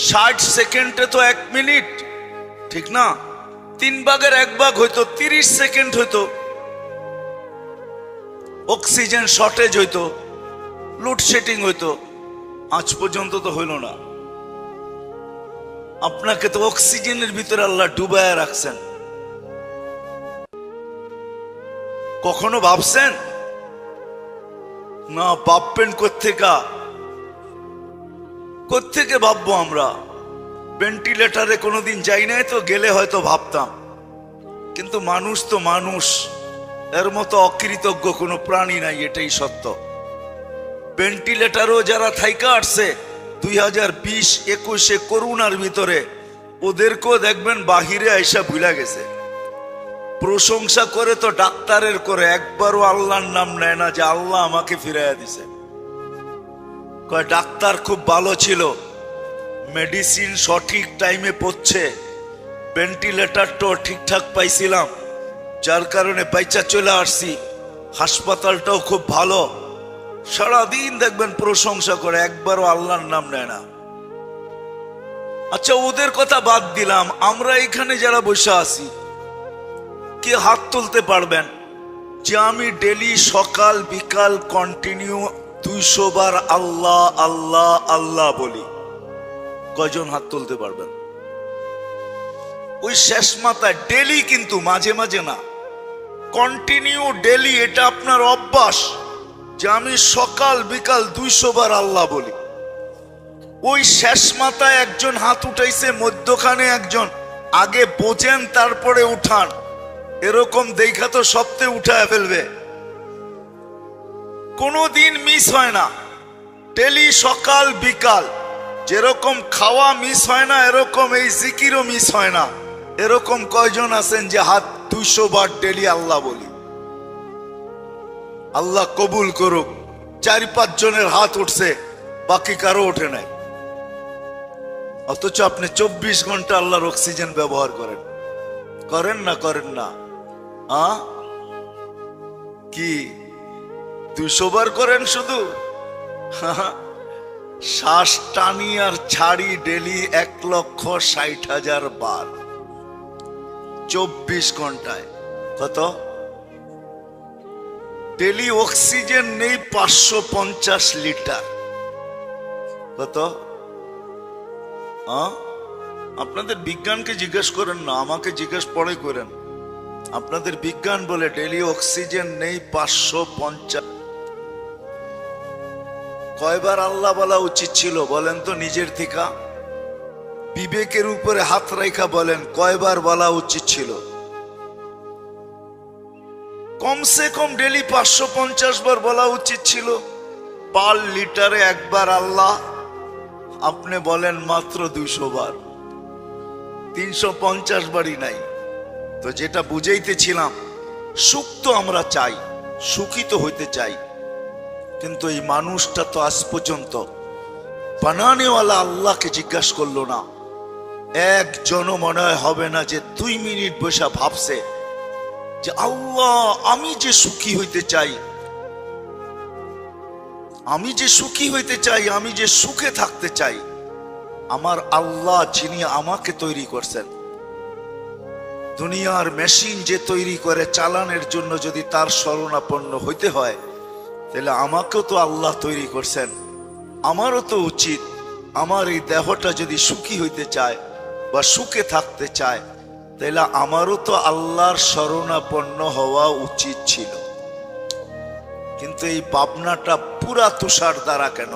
60 সেকেন্ডে তো 1 মিনিট, ঠিক না? 3 ভাগের 1 ভাগ হইতো, 30 সেকেন্ড হইতো। অক্সিজেন শর্টেজ হইতো, লোডশেডিং হইতো। আজ পর্যন্ত তো হইল না। আপনাকে তো অক্সিজেনের ভিতরে আল্লাহ ডুবায়া রাখছেন। কখনো ভাবছেন? না, ভাববেন কোত্থেকে ভাববো আমরা? ভেন্টিলেটারে কোনোদিন যাই নাই তো, গেলে হয়তো ভাবতাম। কিন্তু মানুষ তো মানুষ, এর মতো অকৃতজ্ঞ কোনো প্রাণী নাই, এটাই সত্য। ভেন্টিলেটারও যারা থাইকা আসছে 2020-21 করোনার ভিতরে, ওদেরকেও দেখবেন বাহিরে আইসা ভুলা গেছে। প্রশংসা করে তো ডাক্তারের করে, একবারও আল্লাহর নাম নেয় না যে আল্লাহ আমাকে ফিরাইয়া দিছে। কয় ডাক্তার খুব ভালো ছিল, মেডিসিন সঠিক টাইমে পড়ছে, ভেন্টিলেটারটাও ঠিকঠাক পাইছিলাম, যার কারণে বাইচা চলে আসছি, হাসপাতালটাও খুব ভালো। সারাদিন দেখবেন প্রশংসা করে, একবারও আল্লাহর নাম নেয় না। আচ্ছা, ওদের কথা বাদ দিলাম, আমরা এখানে যারা বসে আছি, কে হাত তুলতে পারবেন যে আমি ডেলি সকাল বিকাল কন্টিনিউ 200 বার আল্লাহ আল্লাহ আল্লাহ বলি? কয়জন হাত তুলতে পারবেন? ওই শেষ মাথায় ডেলি, কিন্তু মাঝে মাঝে না, কন্টিনিউ ডেলি। এটা আপনার অভ্যাস যে আমি সকাল বিকাল 200 বার আল্লাহ বলি। ওই শেষ মাথায় একজন হাত উঠাইছে, মধ্যখানে একজন। আগে বোঝেন তারপরে উঠান, এরকম দেখা তো সপ্তাহে উঠায় ফেলবে। কোনোদিন মিস হয় না, ডেলি সকাল বিকাল। যেরকম খাওয়া মিস হয় না, এরকম এই জিকিরও মিস হয় না। এরকম কয়জন আছেন যে হাত 200 বার ডেলি আল্লাহ বলি? আল্লাহ কবুল করুক। 4-5 জনের হাত উঠছে, বাকি কারো ওঠে নাই। অথচ আপনি 24 ঘন্টা আল্লাহর অক্সিজেন ব্যবহার করেন। করেন না? করেন না? কি 200 বার করেন শুধু? শ্বাস টানি আর ছাড়ি ডেলি 1,60,000 বার, 24 ঘন্টায়। কত? ডেলি অক্সিজেন নেই 550 লিটার। কত? আপনাদের বিজ্ঞানকে জিজ্ঞেস করেন না, আমাকে জিজ্ঞেস পরে করেন। আপনাদের বিজ্ঞান বলে ডেলি অক্সিজেন নেই 550। কয়বার আল্লাহ বলা উচিত ছিল বলেন তো নিজের থেকে? বিবেকের উপরে হাত রাখা বলেন, কয়বার বলা উচিত ছিল? কমসে কম ডেলি 550 বার বলা উচিত ছিল। পার লিটারে একবার আল্লাহ, আপনি বলেন মাত্র 200 বার। 350 বারই নাই। তো যেটা বুঝাইতেছিলাম, সুখ তো আমরা চাই, সুখী তো হইতে চাই, কিন্তু এই মানুষটা তো আজ পর্যন্ত বানানেওয়ালা আল্লাহকে জিজ্ঞাসা করলো না। একজনও মনে হয় হবে না যে 2 মিনিট বসে ভাবছে যে আল্লাহ, আমি যে সুখী হইতে চাই, আমি যে সুখী হইতে চাই, আমি যে সুখে থাকতে চাই, আমার আল্লাহ যিনি আমাকে তৈরি করছেন, দুনিয়ার মেশিন যে তৈরি করে চালানোর জন্য যদি তার শরণাপন্ন হইতে হয়, তাহলে আমাকেও তো আল্লাহ তৈরি করছেন, আমারও তো উচিত আমার এই দেহটা যদি সুখী হইতে চায় বা সুখে থাকতে চায়, তাহলে আমারও তো আল্লাহর শরণাপন্ন হওয়া উচিত ছিল। কিন্তু এই ভাবনাটা পুরা তুষার দ্বারা কেন?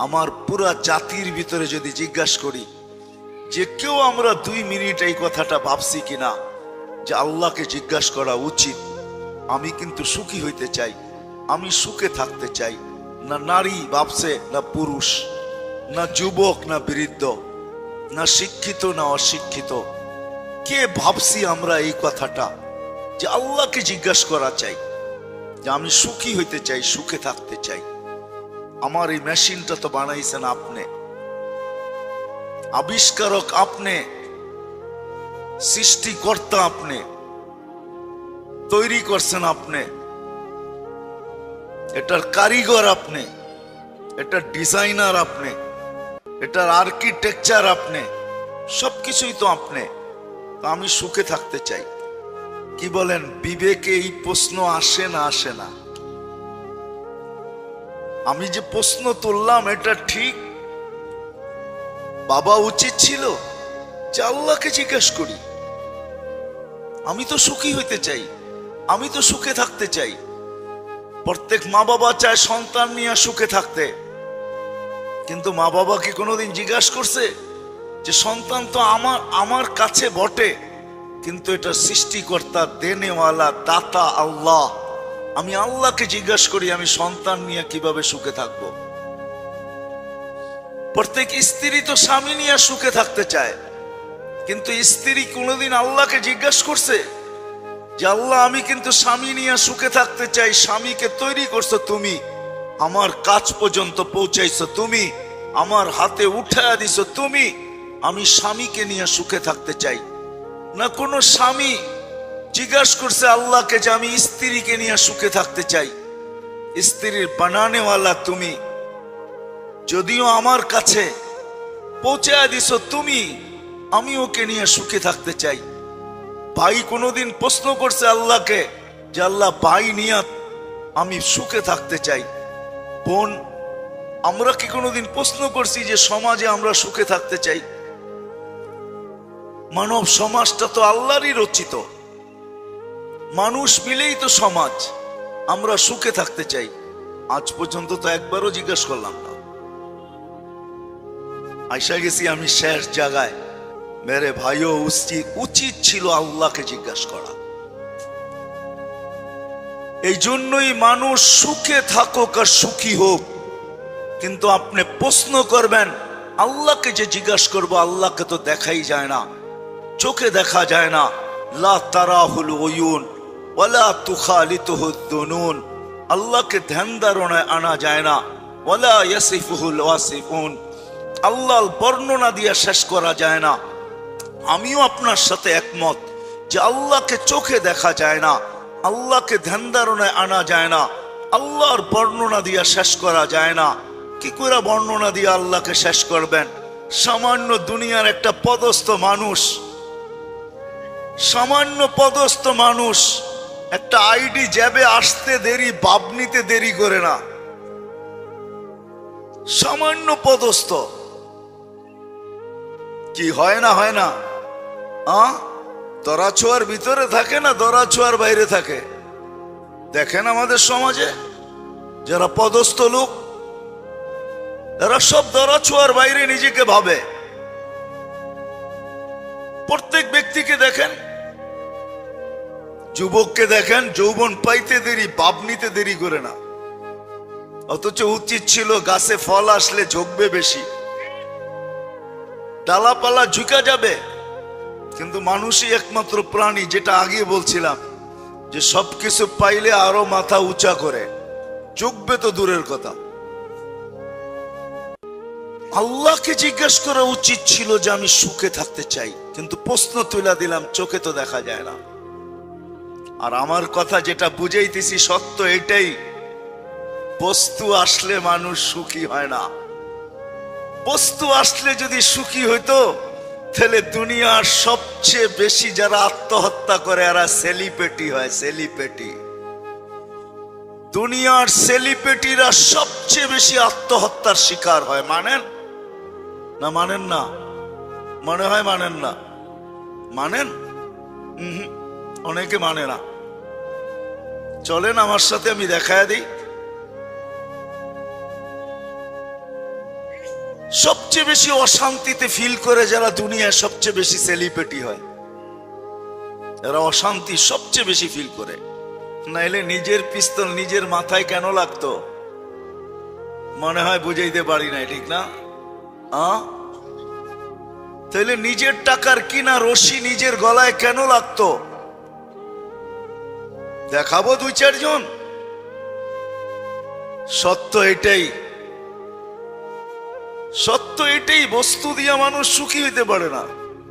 আমার পুরা জাতির ভিতরে যদি জিজ্ঞাসা করি যে কেউ আমরা 2 মিনিট এই কথাটা ভাবছি কিনা যে আল্লাহকে জিজ্ঞাসা করা উচিত, আমি কিন্তু সুখী হইতে চাই, আমি সুখে থাকতে চাই। না নারী ভাবছে, না পুরুষ, না যুবক, না বৃদ্ধ, না শিক্ষিত, না অশিক্ষিত, কে ভাবছি আমরা এই কথাটা যে আল্লাহকে জিজ্ঞাসা করা চাই যে আমি সুখী হইতে চাই, সুখে থাকতে চাই। আমার এই মেশিনটা তো বানাইছেন আপনি, আবিষ্কারক আপনি, সৃষ্টিকর্তা আপনি, তৈরি করছেন আপনি, এটার কারিগর আপনি, এটার ডিজাইনার আপনি, এটার আর্কিটেকচার আপনি, সবকিছুই তো আপনি। তো আমি সুখে থাকতে চাই। কি বলেন, বিবেকে এই প্রশ্ন আসে না আসে না? আমি যে প্রশ্ন তুললাম এটা ঠিক বাবা উচিত ছিল যে আল্লাহকে জিজ্ঞেস করি। আমি তো সুখী হইতে চাই, আমি তো সুখে থাকতে চাই। প্রত্যেক মা বাবা চায় সন্তান নিয়ে সুখে থাকতে, কিন্তু মা বাবা কি কোনোদিন জিজ্ঞাসা করছে যে সন্তান তো আমার কাছে বটে, কিন্তু এটা সৃষ্টিকর্তা, দেনেওয়ালা, দাতা আল্লাহ। আমি আল্লাহকে জিজ্ঞাসা করি আমি সন্তান নিয়ে কিভাবে সুখে থাকব। প্রত্যেক স্ত্রী তো স্বামী নিয়ে সুখে থাকতে চায়, কিন্তু স্ত্রী কোনোদিন আল্লাহকে জিজ্ঞাসা করছে যে আল্লাহ আমি কিন্তু স্বামী নিয়ে সুখে থাকতে চাই, স্বামীকে তৈরি করছো তুমি, আমার কাজ পর্যন্ত পৌঁছাইছো তুমি, আমার হাতে উঠায়া দিছো তুমি, আমি স্বামীকে নিয়ে সুখে থাকতে চাই। না কোনো স্বামী জিজ্ঞাসা করছে আল্লাহকে যে আমি স্ত্রীকে নিয়ে সুখে থাকতে চাই, স্ত্রীর বানানেওয়ালা তুমি, যদিও আমার কাছে পৌঁছায়া দিছো তুমি, আমি ওকে নিয়ে সুখে থাকতে চাই। ভাই কোনোদিন প্রশ্ন করছে আল্লাহকে যে আল্লাহ ভাই নিয়ে আমি সুখে থাকতে চাই? বোন, আমরা কি কোনোদিন প্রশ্ন করছি যে সমাজে আমরা সুখে থাকতে চাই? মানব সমাজটা তো আল্লাহরই রচিত, মানুষ মিলেই তো সমাজ। আমরা সুখে থাকতে চাই, আজ পর্যন্ত তো একবারও জিজ্ঞাসা করলাম না। আইসা গেছি আমি শেষ জায়গায়। মেরে ভাইও উচিত ছিল আল্লাহকে জিজ্ঞাসা করা। এই জন্যই মানুষ সুখে থাকুক আর সুখী হোক, কিন্তু আপনি প্রশ্ন করবেন আল্লাহকে যে জিজ্ঞাসা করবো, আল্লাহকে তো দেখাই যায় না, চোখে দেখা যায় না। লা তারাহুল উয়ুন ওয়ালা তুখালিতুহুদ দুনুন, আল্লাহকে ধ্যান ধারণায় আনা যায় না। ওয়ালা ইয়াসিফুহুল ওয়াসিফুন, আল্লাহর বর্ণনা দিয়ে শেষ করা যায় না। আমিও আপনার সাথে একমত যে আল্লাহকে চোখে দেখা যায় না, আল্লাহকে ধ্যান ধারণায় আনা যায় না, আল্লাহর বর্ণনা দিয়ে শেষ করা যায় না। কি করে বর্ণনা দিয়ে আল্লাহকে শেষ করবেন? সামান্য দুনিয়ার একটা পদস্থ মানুষ, সামান্য পদস্থ মানুষ একটা আইডি জ্যাবে আসতে দেরি, ভাব নিতে দেরি করে না। সামান্য পদস্থ কি হয় না হয় না? দরাছোয়ার ভিতরে থাকে না দরাছোয়ার বাইরে থাকে? দেখেন আমাদের সমাজে যারা পদস্থ লোক, এরা সব দরাছোয়ার বাইরে নিজেকে ভাবে। প্রত্যেক ব্যক্তিকে দেখেন, যুবককে দেখেন, যৌবন পাইতে দেরি, ভাব নিতে দেরি করে না। অথচ উচিত ছিল গাছে ফল আসলে ঝুঁকবে বেশি, ডালাপালা ঝুঁকা যাবে। কিন্তু মানুষই একমাত্র প্রাণী, যেটা আগে বলছিলাম, যে সবকিছু পাইলে আরো মাথা উঁচা করে, ঝুঁকবে তো দূরের কথা। আল্লাহকে জিজ্ঞেস করা উচিত ছিল যে আমি সুখে থাকতে চাই, কিন্তু প্রশ্ন তুলে দিলাম, চোখে তো দেখা যায় না। আর আমার কথা যেটা বুঝাইতেছি সত্য এটাই, বস্তু আসলে মানুষ সুখী হয় না। বস্তু আসলে যদি সুখী হইতো, তাহলে দুনিয়ার সবচেয়ে বেশি যারা আত্মহত্যা করে এরা সেলিব্রিটি হয়, সেলিব্রিটি। দুনিয়ার সেলিব্রিটিরা সবচেয়ে বেশি আত্মহত্যার শিকার হয়। মানেন না? মানেন না? মনে হয় মানেন না। মানেন? অনেকে মানে না। চলেন আমার সাথে, আমি দেখায় দিই। সবচেয়ে বেশি অশান্তিতে ফিল করে যারা দুনিয়ায় সবচেয়ে বেশি সেলিব্রিটি হয়, এরা অশান্তি সবচেয়ে বেশি ফিল করে। নাইলে নিজের পিস্তল নিজের মাথায় কেন লাগতো? মনে হয় বুঝাইতে পারি নাই, ঠিক না? তাইলে নিজের টাকার কিনা রশি নিজের গলায় কেন লাগতো? দেখাবো দুই চারজন। সত্য এটাই, সত্য এটাই। বস্তু দিয়া মানুষ সুখী হইতে পারে না,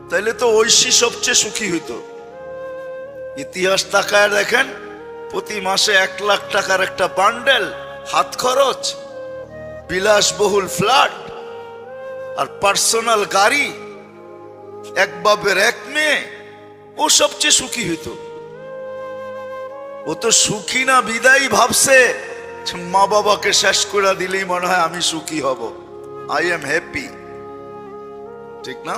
তাইলে তো ঐশী সবচেয়ে সুখী হইতো। ইতিহাস তাকায় দেখেন, প্রতি মাসে 1 লাখ টাকার একটা বান্ডেল, হাত খরচ, বিলাসবহুল ফ্ল্যাট আর পার্সোনাল গাড়ি, এক বাপের এক মেয়ে, ও সবচেয়ে সুখী হইতো। ও তো সুখী না বিদায় ভাবছে মা বাবাকে শেষ করে দিলেই মনে হয় আমি সুখী হব, আই এম হ্যাপি। ঠিক না?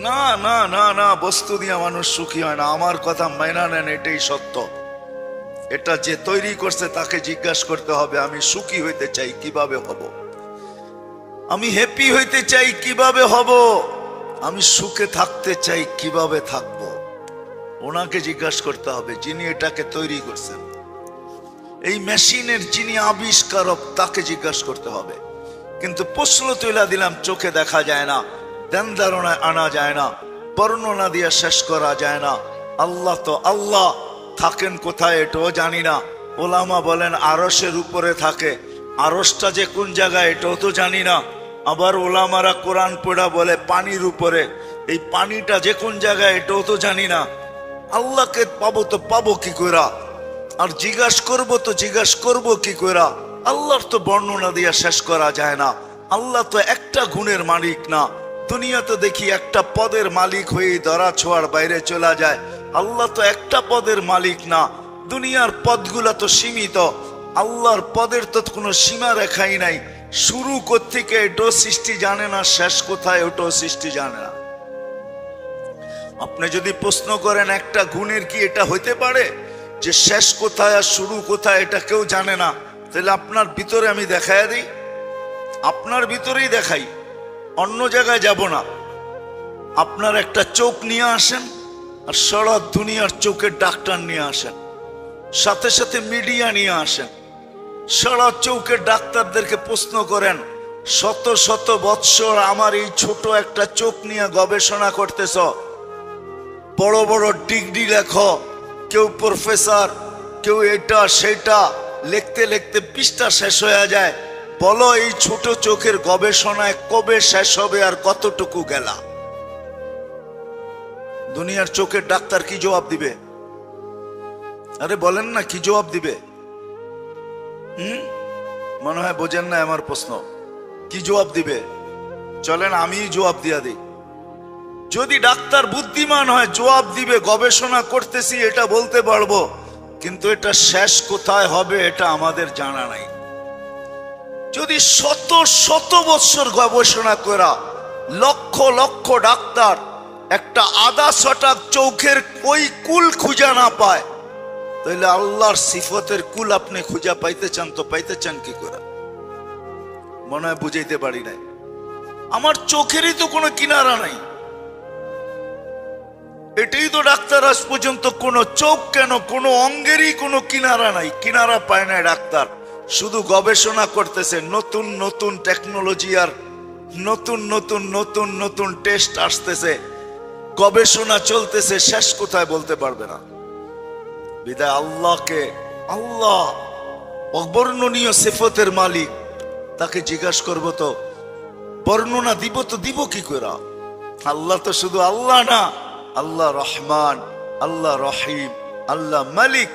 না না না না, বস্তু দিয়ে মানুষ সুখী হয় না। আমার কথা মাইনা নেন, এটাই সত্য। এটা যে তৈরি করছে তাকে জিজ্ঞাসা করতে হবে, আমি সুখী হইতে চাই, কিভাবে হব? আমি হ্যাপি হইতে চাই, কিভাবে হব? আমি সুখে থাকতে চাই, কিভাবে থাকবো? ওনাকে জিজ্ঞাসা করতে হবে, যিনি এটাকে তৈরি করছেন। এই মেশিনের যিনি আবিষ্কারক, তাকে জিজ্ঞাসা করতে হবে। কিন্তু প্রশ্ন তুলে দিলাম, চোখে দেখা যায় না, ধ্যান ধারণায় আনা যায় না, বর্ণনা দিয়ে শেষ করা যায় না। আল্লাহ তো আল্লাহ, থাকেন কোথায় এটাও জানি না। ওলামা বলেন আরশের উপরে থাকে, আরশটা যে কোন জায়গায় এটাও তো জানি না। আবার ওলামারা কোরআন পড়া বলে পানির উপরে, এই পানিটা যে কোন জায়গায় এটাও তো জানি না। আল্লাহকে পাবো তো পাবো কি কইরা, আর জিজ্ঞাসা করবো তো জিজ্ঞাসা করবো কি কইরা? আল্লাহর তো বর্ণনা দিয়ে শেষ করা যায় না। আল্লাহ তো একটা গুণের মালিক না। দুনিয়াতে দেখি একটা পদের মালিক হয়ে ধরা ছোঁয়ার বাইরে চলে যায়। আল্লাহ তো একটা পদের মালিক না, দুনিয়ার পদগুলা তো সীমিত। আল্লাহর পদের তো কোনো সীমা রেখাই নাই। শুরু কোত্থেকে এটাও সৃষ্টি জানে না, শেষ কোথায় ওটাও সৃষ্টি জানে না। আপনি যদি প্রশ্ন করেন একটা গুণের কি এটা হইতে পারে যে শেষ কোথায় আর শুরু কোথায় এটা কেউ জানে না, তাহলে আপনার ভিতরে আমি দেখাই দিই, আপনার ভিতরেই দেখাই, অন্য জায়গায় যাব না। আপনার একটা চোখ নিয়ে আসেন আর সারা দুনিয়ার চোখের ডাক্তার নিয়ে আসেন, সাথে সাথে মিডিয়া নিয়ে আসেন। সারা চোখের ডাক্তারদেরকে প্রশ্ন করেন, শত শত বৎসর আমার এই ছোট একটা চোখ নিয়ে গবেষণা করতেছ, বড় বড় ডিগ্রি লেখো, কেউ প্রফেসর, কেউ এটা সেটা, লিখতে লিখতে পৃষ্ঠা শেষ হয়ে যায়। বলো এই ছোট চোখের গবেষণায় কবে শেষ হবে আর কতটুকু গেলা? দুনিয়ার চোখের ডাক্তার কি জবাব দিবে? আরে বলেন না, কি জবাব দিবে? মনে হয় বোঝেন না আমার প্রশ্ন। কি জবাব দিবে? চলেন আমি জবাব দিয়া দিই। যদি ডাক্তার বুদ্ধিমান হয় জবাব দিবে, গবেষণা করতেছি এটা বলতে পারবো, কিন্তু এটা শেষ কোথায় হবে এটা আমাদের জানা নাই। যদি শত শত বছর গবেষণা করা লক্ষ লক্ষ ডাক্তার একটা আধা ছটাক চোখের ওই কুল খুঁজা না পায়, তাহলে আল্লাহর সিফতের কুল আপনি খুঁজা পাইতে চান তো পাইতে চান কি করে? মনে হয় বুঝাইতে পারি নাই। আমার চোখেরই তো কোনো কিনারা নাই। এটাই তো ডাক্তার আজ পর্যন্ত কোনো চোখ কেন কোনো অঙ্গেরই কোনো কিনারা নাই, কিনারা পায় না ডাক্তার। শুধু গবেষণা করতেছে, নতুন নতুন টেকনোলজি আর নতুন নতুন নতুন নতুন টেস্ট আসতেছে, গবেষণা চলতেছে, শেষ কোথায় বলতে পারবে না। বিদায় আল্লাহকে, আল্লাহ অবর্ণনীয় সিফতের মালিক, তাকে জিজ্ঞাসা করব তো বর্ণনা দিব তো দিব কি করে? আল্লাহ তো শুধু আল্লাহ না, আল্লাহ রহমান, আল্লাহ রহিম, আল্লাহ মালিক,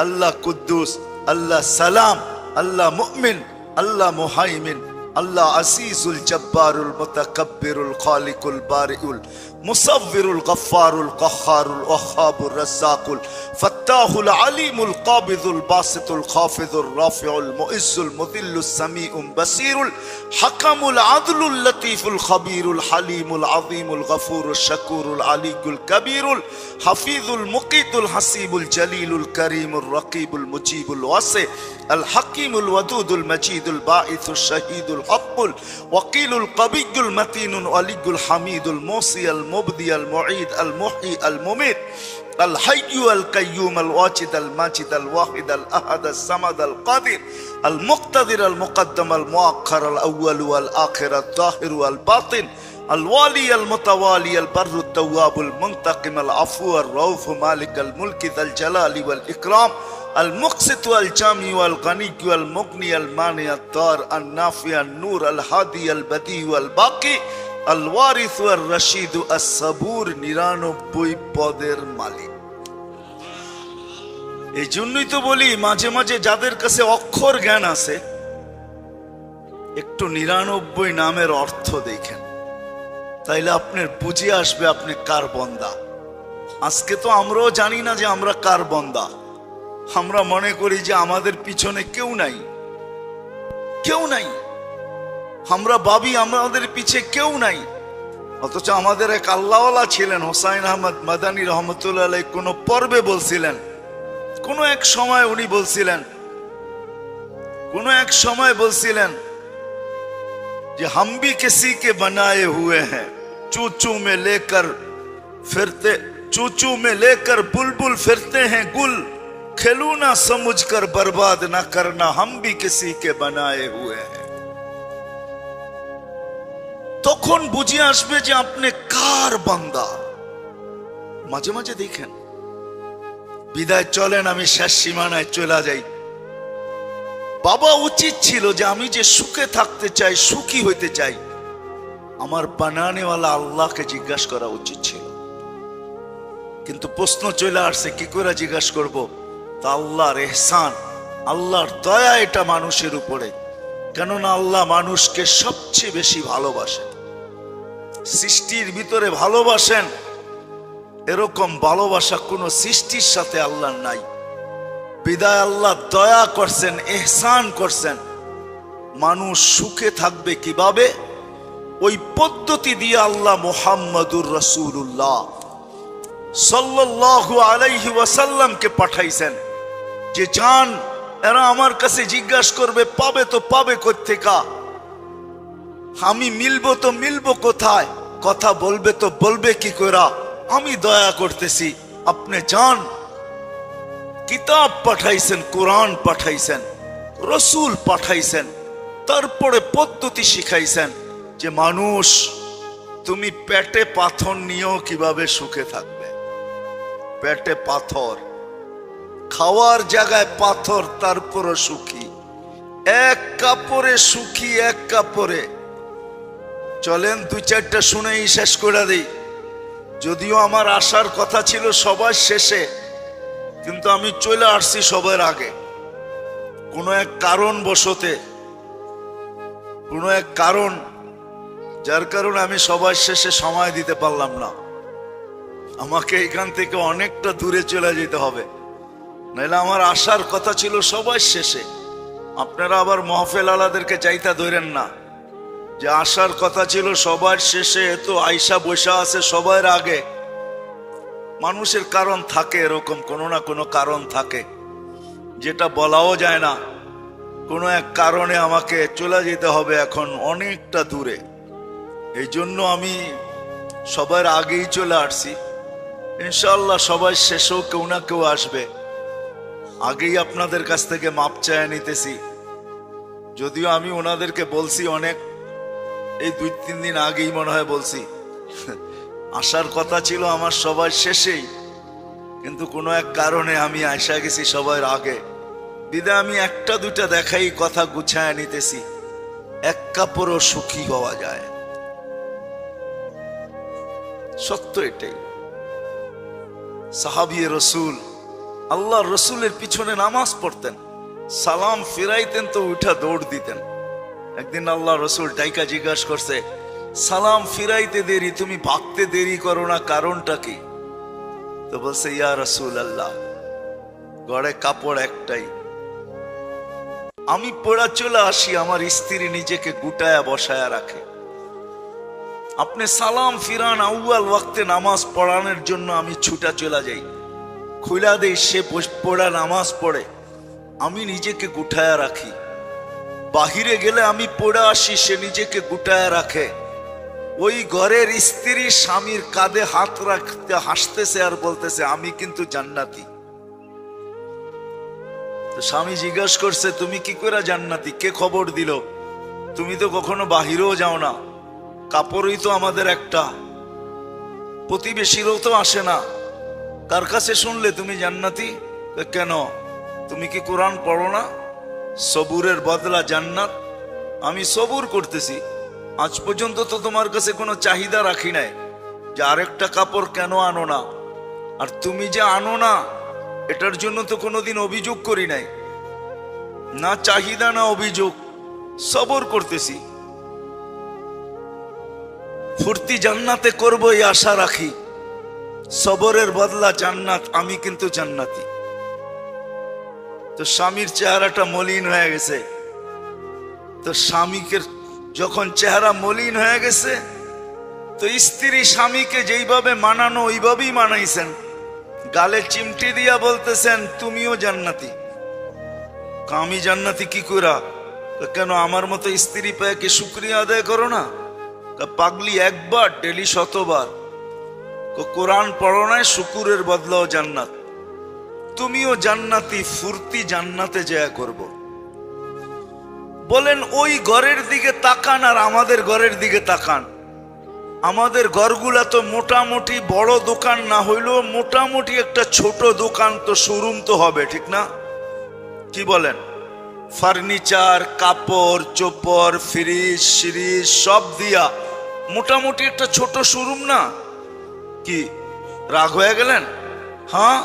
আল্লাহ কুদ্দুস, আল্লাহ সালাম, আল্লাহ মুমিন, আল্লাহ মুহাইমিন, আল্লাহ আসিজুল জব্বারুল মুতাকাব্বিরুল খালিকুল বারিউল মুসাব্বিরুল গফফারুল কাহ্হারুল ওয়াহ্হাবুর রাজ্জাকুল ফাত্তাহুল আলিমুল কাবিদুল বাসিতুল খাফিদুর রাফিউল মুইজ্জুল মুযিল্লুস সামিউল বাসিরুল হাকামুল আদলুল লতীফুল খাবীরুল হালিমুল আযীমুল গফুরুশ শাকুরুল আলিয়ুল কবীরুল হাফিজুল মুকিতুল হাসিবুল জলিলুল করিমুর রকিবুল মুজিবুল ওয়াসি আল হাকিমুল ওয়াদুদুল মজিদুল বাঈসুশ শাহীদুল হকুল ওয়াকিলুল কবিয়ুল মতিনুল আলিয়ুল হামিদুল মুসি আল মুবদি আল মুঈদ আল মুহয়ি আল মুমীত আল হাইয়্যু আল কাইয়্যুম আল ওয়াজিদ আল মাজিদ আল ওয়াহিদ আল আহাদ আল সামাদ আল কাদির আল মুক্তাদির আল মুকদ্দম আল মুআক্খার আল আউয়াল ওয়াল আখির আল যাহির ওয়াল বাতিন الوالي المتوالي البر التواب المنتقم العفو الرؤوف مالك الملك ذا الجلال والإكرام المقسط والجامع والغني والمغني المانع الضار النافع النور الهادي البديع والباقي الوارث والرشيد الصبور 99 পদের মালিক। এই জন্যই তো বলি মাঝে মাঝে যাদের কাছে অক্ষর জ্ঞান আছে একটু 99 নামের অর্থ দেখেন, তাইলে আপনার বুঝে আসবে আপনি কার বান্দা। আজকে তো আমরাও জানি না যে আমরা কার বান্দা। আমরা মনে করি যে আমাদের পিছনে কেউ নাই, কেউ নাই। আমরা ভাবি আমাদের পিছে কেউ নাই, অথচ আমাদের এক আল্লাহওয়ালা ছিলেন হোসাইন আহমদ মাদানী রহমতুল্লাহ আলাইহি কোন পর্বে বলছিলেন, কোন এক সময় উনি বলছিলেন कि हम भी किसी के बनाए हुए हैं, चूचू में लेकर बुलबुल फिरते हैं गुल, खेलू ना समझकर बर्बाद ना करना, हम भी किसी के बनाए हुए हैं। তখন বুঝে আসবে যে আপনি কার বান্দা। মাঝে মাঝে দেখেন বিদায় চলেন, আমি শেষ সীমানায় চলে যাই। বাবা উচিত ছিল যে আমি যে সুখে থাকতে চাই, সুখী হইতে চাই, আমার বানানেওয়ালা আল্লাহকে জিজ্ঞাসা করা উচিত ছিল। কিন্তু প্রশ্ন চলে আসছে কি করে জিজ্ঞাসা করব? তা আল্লাহর ইহসান, আল্লাহর দয়া এটা মানুষের উপরে। কেননা আল্লাহ মানুষকে সবচেয়ে বেশি ভালোবাসেন, সৃষ্টির ভিতরে ভালোবাসেন, এরকম ভালোবাসা কোন সৃষ্টির সাথে আল্লাহ নাই। বিদায় আল্লাহ দয়া করছেন, ইহসান করছেন। মানুষ সুখে থাকবে কিভাবে? ওই পদ্ধতি দিয়ে আল্লাহ মুহাম্মাদুর রাসূলুল্লাহ সাল্লাল্লাহু আলাইহি ওয়াসাল্লামকে পাঠাইছেন যে জান এরা আমার কাছে জিজ্ঞাসা করবে পাবে তো পাবে কোত্থেকা, আমি মিলবো তো মিলবো কোথায়, কথা বলবে তো বলবে কি কইরা, আমি দয়া করতেছি, আপনি যান। কিতাব পাঠাইছেন, কোরআন পাঠাইছেন, রসুল পাঠাইছেন, তারপরে পদ্ধতি শিখাইছেন যে মানুষ তুমি পেটে পাথর নিয়েও কিভাবে সুখে থাকবে। পেটে পাথর, খাওয়ার জায়গায় পাথর, তারপরও সুখী। এক কাপড়ে সুখী, এক কাপড়ে। চলেন দুই চারটা শুনেই শেষ করে দিই। যদিও আমার আসার কথা ছিল সবার শেষে, কিন্তু আমি চলে আসছি সবার আগে। কোনো এক কারণ বশতে, কোনো এক কারণ, যার কারণে আমি সবার শেষে সময় দিতে পারলাম না। আমাকে এখান থেকে অনেকটা দূরে চলে যেতে হবে, নাহলে আমার আসার কথা ছিল সবার শেষে। আপনারা আবার মাহফিল আলাদেরকে চাইতা ধরেন না যে আসার কথা ছিল সবার শেষে, তো আইসা বসা আছে সবার আগে। মানুষের কারণ থাকে, এরকম কোনো না কোনো কারণ থাকে যেটা বলাও যায় না। কোনো এক কারণে আমাকে চলে যেতে হবে এখন অনেকটা দূরে। এই জন্য আমি সবার আগেই চলে আসছি। ইনশাআল্লাহ সবার শেষেও কেউ না কেউ আসবে। আগেই আপনাদের কাছ থেকে মাপ চায় নিতেছি। যদিও আমি ওনাদেরকে বলছি অনেক, এই 2-3 দিন আগেই মনে হয় বলছি আসার কথা ছিল আমার সবার শেষেই, কিন্তু কোনো এক কারণে আমি আইসা গেছি সবার আগে। বিদা আমি একটা দুইটা দেখাই কথা গুছায় নিতেছি। এক কাপড়ও সুখী হওয়া যায়, সত্য এটাই। সাহাবী রসুল আল্লাহর রসুলের পিছনে নামাজ পড়তেন, সালাম ফিরাইতেন তো উঠা দৌড় দিতেন। একদিন আল্লাহ রসুল ডাইকা জিজ্ঞাসা করছে, সালাম ফিরাইতে দেরি, তুমি ভাগতে দেরি করো না, কারণটা কি? তো বলছে, ইয়া রসুল আল্লাহ, ঘরে কাপড় একটাই, আমি পড়া চলে আসি, আমার স্ত্রী নিজেকে গুটায়া বসায়া রাখে। আপনি সালাম ফিরান, আউয়াল ওয়াক্তে নামাজ পড়ানোর জন্য আমি ছুটা চলে যাই, খুলা দেই, সে পড়া নামাজ পড়ে, আমি নিজেকে গুটায়া রাখি। বাহিরে গেলে আমি পড়ে আসি, সে নিজেকে গুটায়া রাখে। ওই ঘরের স্ত্রী স্বামীর কাঁধে হাত রাখতে হাসতেছে আর বলতেছে, আমি কিন্তু জান্নাতি। তো স্বামী জিজ্ঞাসা করছে, তুমি কি করে জান্নাতি, কে খবর দিল? তুমি তো কখনো বাহিরেও যাও না, কাপড়ই তো আমাদের একটা, প্রতিবেশীরও তো আসে না, কার কাছে শুনলে তুমি জান্নাতি? কেন, তুমি কি কোরআন পড়ো না? সবুরের বদলা জান্নাত। আমি সবুর করতেছি, আজ পর্যন্ত তো তোমার কাছে কোনো চাহিদা রাখি নাই যে আরেকটা কাপড় কেন আনো না, আর তুমি যে আনো না এটার জন্য তো কোনোদিন অভিযোগ করি নাই, না চাহিদা না অভিযোগ, সবর করতেছি। ফুর্তি জান্নাতে করবো এই আশা রাখি, সবরের বদলা জান্নাত, আমি কিন্তু জান্নাতি। তো স্বামীর চেহারাটা মলিন হয়ে গেছে। তো স্বামীকে যখন চেহারা মলিন হয়ে গেছে, তো স্ত্রী স্বামীকে যেইভাবে মানানো ওইভাবেই মানাইছেন, গালে চিমটি দিয়া বলতেছেন, তুমিও জান্নাতি। আমি জান্নাতি কি করা? কেন, আমার মতো স্ত্রী পেয়ে কি শুকরিয়া আদায় করো না? পাগলি, একবার ডেলি 100 বার। কোরআন পড়ো নাই, শুকুরের বদলাও জান্নাত। তুমিও জান্নাতি, ফুর্তি জান্নাতে যায় করব। বলেন, ওই ঘরের দিকে তাকান আর আমাদের ঘরের দিকে তাকান। আমাদের ঘরগুলা তো মোটামুটি বড় দোকান না হইলেও মোটামুটি একটা ছোট দোকান তো, শোরুম তো হবে, ঠিক না? কি বলেন? ফার্নিচার, কাপড় চোপড়, ফ্রিজ সিরিজ সব দিয়া মোটামুটি একটা ছোট শোরুম না? কি রাগ হয়ে গেলেন? হ্যাঁ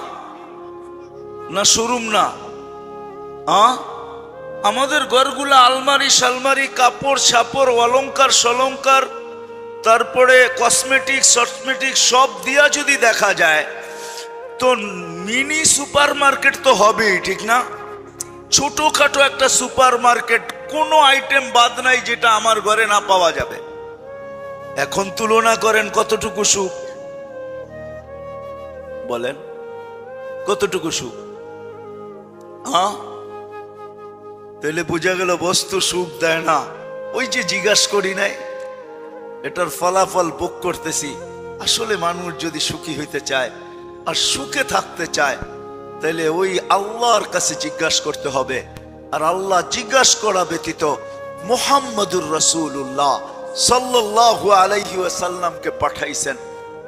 না, শোরুম না? হ্যাঁ, আমাদের ঘরগুলা আলমারি শালমারি, কাপড় ছাপড়, অলংকার সলংকার, তারপরে কসমেটিক্স সসমেটিক্স সব দিয়া যদি দেখা যায় তো মিনি সুপার মার্কেট তো হবেই, ঠিক না? ছোটখাটো একটা সুপার মার্কেট, কোনো আইটেম বাদ নাই যেটা আমার ঘরে না পাওয়া যাবে। এখন তুলনা করেন কতটুকু সুখ, বলেন কতটুকু সুখ? হ্যাঁ, তাহলে বোঝা গেল বস্তু সুখ দেয় না। ওই যে জিজ্ঞাসা করি নাই, এটার ফলাফল ভোগ করতেছি। আসলে মানুষ যদি সুখী হইতে চায় আর সুখে থাকতে চায়, তাহলে ওই আল্লাহর কাছে জিজ্ঞাসা করতে হবে। আর আল্লাহ জিজ্ঞাসা করা ব্যতীত মুহাম্মদুর রাসূলুল্লাহ সাল্লাল্লাহু আলাইহি ওয়াসাল্লামকে পাঠাইছেন,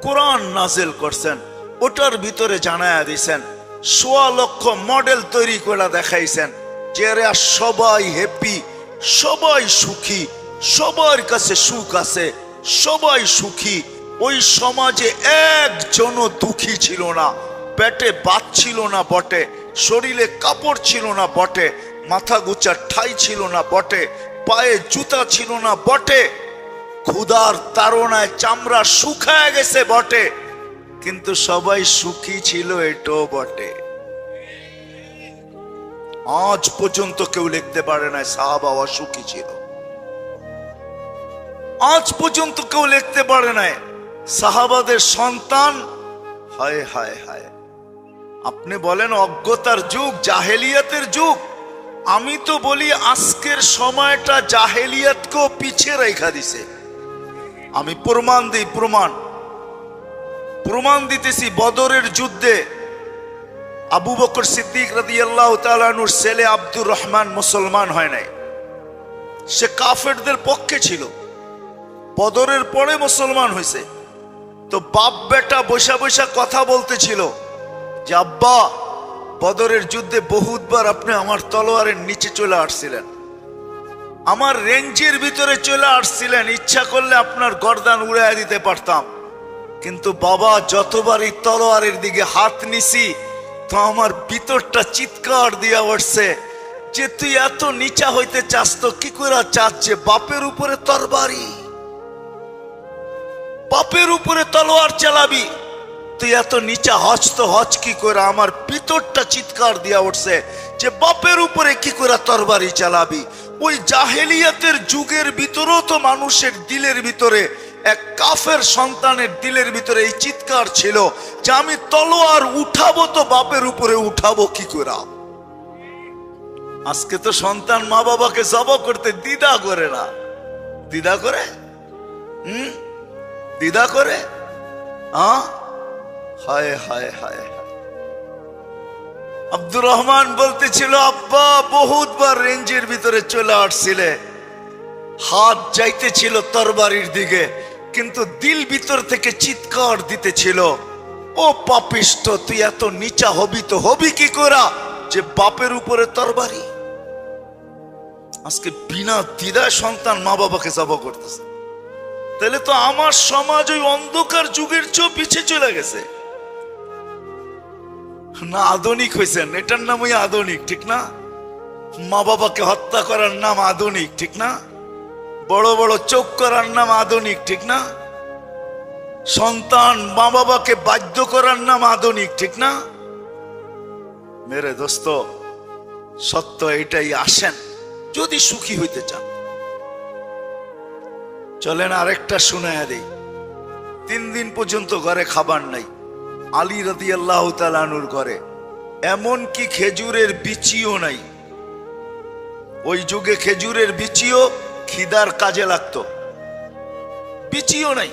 কোরআন নাজিল করছেন, ওটার ভিতরে জানায়া দিয়েছেন, 1.25 লক্ষ মডেল তৈরি করে দেখাইছেন, যারা সবাই হ্যাপি, সবাই সুখী, সবার কাছে সুখ আছে, সবাই সুখী। ওই সমাজে একজনও দুঃখী ছিল না। পেটে ভাত ছিল না বটে, শরীরে কাপড় ছিল না বটে, মাথা গোছার ঠাই ছিল না বটে, পায়ে জুতা ছিল না বটে, ক্ষুধার তাড়নায় চামড়া শুকায় গেছে বটে, কিন্তু সবাই সুখী ছিল, এটাও বটে। আজ পর্যন্ত কেউ লিখতে পারে না সাহাবা অসুখী ছিল। আজ পর্যন্ত কেউ লিখতে পারে না সাহাবাদের সন্তান। হায় হায় হায়, আপনি বলেন অজ্ঞতার যুগ, জাহেলিয়াতের যুগ। আমি তো বলি আজকের সময়টা জাহেলিয়াতকেও পিছিয়ে রেখা দিছে। আমি প্রমাণ দিই, প্রমাণ দিতেছি। বদরের যুদ্ধে আবু বকর সিদ্দিক রাদিয়াল্লাহু তাআলা আনহুর ছেলে আব্দুর রহমান মুসলমান হয় নাই। সে কাফেরদের পক্ষে ছিল, বদরের পরে মুসলমান হয়েছে। তো বাপ বেটা বৈশা বৈশা কথা বলতেছিল যে, আব্বা, বদরের যুদ্ধে বহুতবার আপনি আমার তলোয়ারের নিচে চলে আসছিলেন, আমার রেঞ্জের ভিতরে চলে আসছিলেন, ইচ্ছা করলে আপনার গর্দান উড়াইয়া দিতে পারতাম, কিন্তু বাবা যতবারই তলোয়ারের দিকে হাত নিছি তো আমার ভিতরটা চিৎকার দিয়া উঠছে যে তুই এত নিচা হইতে চাস তো কি করে চাস যে বাপের উপরে তরবারি, বাপের উপরে তলোয়ার চালাবি? তুই এত নিচা হজ তো হজ কি করে? আমার ভিতরটা চিৎকার দিয়া উঠছে যে বাপের উপরে কি করে তরবারি চালাবি? ওই জাহেলিয়াতের যুগের ভিতরেও তো মানুষের দিলের ভিতরে, এক কাফের সন্তানের দিলের ভিতরে এই চিৎকার ছিল যে আমি তলোয়ার উঠাবো তো বাপের উপরে উঠাবো কি করে। আজকে তো সন্তান মা বাবাকে জবাব করতে দ্বিধা করে না। দ্বিধা করে? দ্বিধা করে? হায় হায় হায়। আব্দুর রহমান বলতেছিল, আব্বা বহুতবার রেঞ্জের ভিতরে চলে আসছিলে, হাত যাইতেছিল তরবারির দিকে, কিন্তু দিল ভিতর থেকে চিৎকার দিতেছিল, ও পাপিষ্ঠ, তুই এত নিচা হবি তো হবি কি করা যে বাপের উপরে তরবারি। আজকে বিনা দ্বিধায় সন্তান মা বাবাকে জবাব করতেছে। তাহলে তো আমার সমাজ ওই অন্ধকার যুগের চেয়েও পিছিয়ে চলে গেছে না? আধুনিক হয়েছেন, এটার নাম ওই আধুনিক, ঠিক না? মা বাবাকে হত্যা করার নাম আধুনিক, ঠিক না? বড় বড় চোখ করার নাম আধুনিক, ঠিক না? সন্তান মা বাবাকে বাধ্য করার নাম আধুনিক, ঠিক না? মেরে দোস্ত, সত্য এটাই। আসেন যদি সুখী হইতে চান, চলেন আরেকটা শুনাইয়া দেই। 3 দিন পর্যন্ত ঘরে খাবার নাই আলী রাদিয়াল্লাহু তাআলা আনহুর ঘরে, এমন কি খেজুরের বিচিও নাই। ওই যুগে খেজুরের বিচিও খিদার কাজে লাগতো, বিচিও নাই,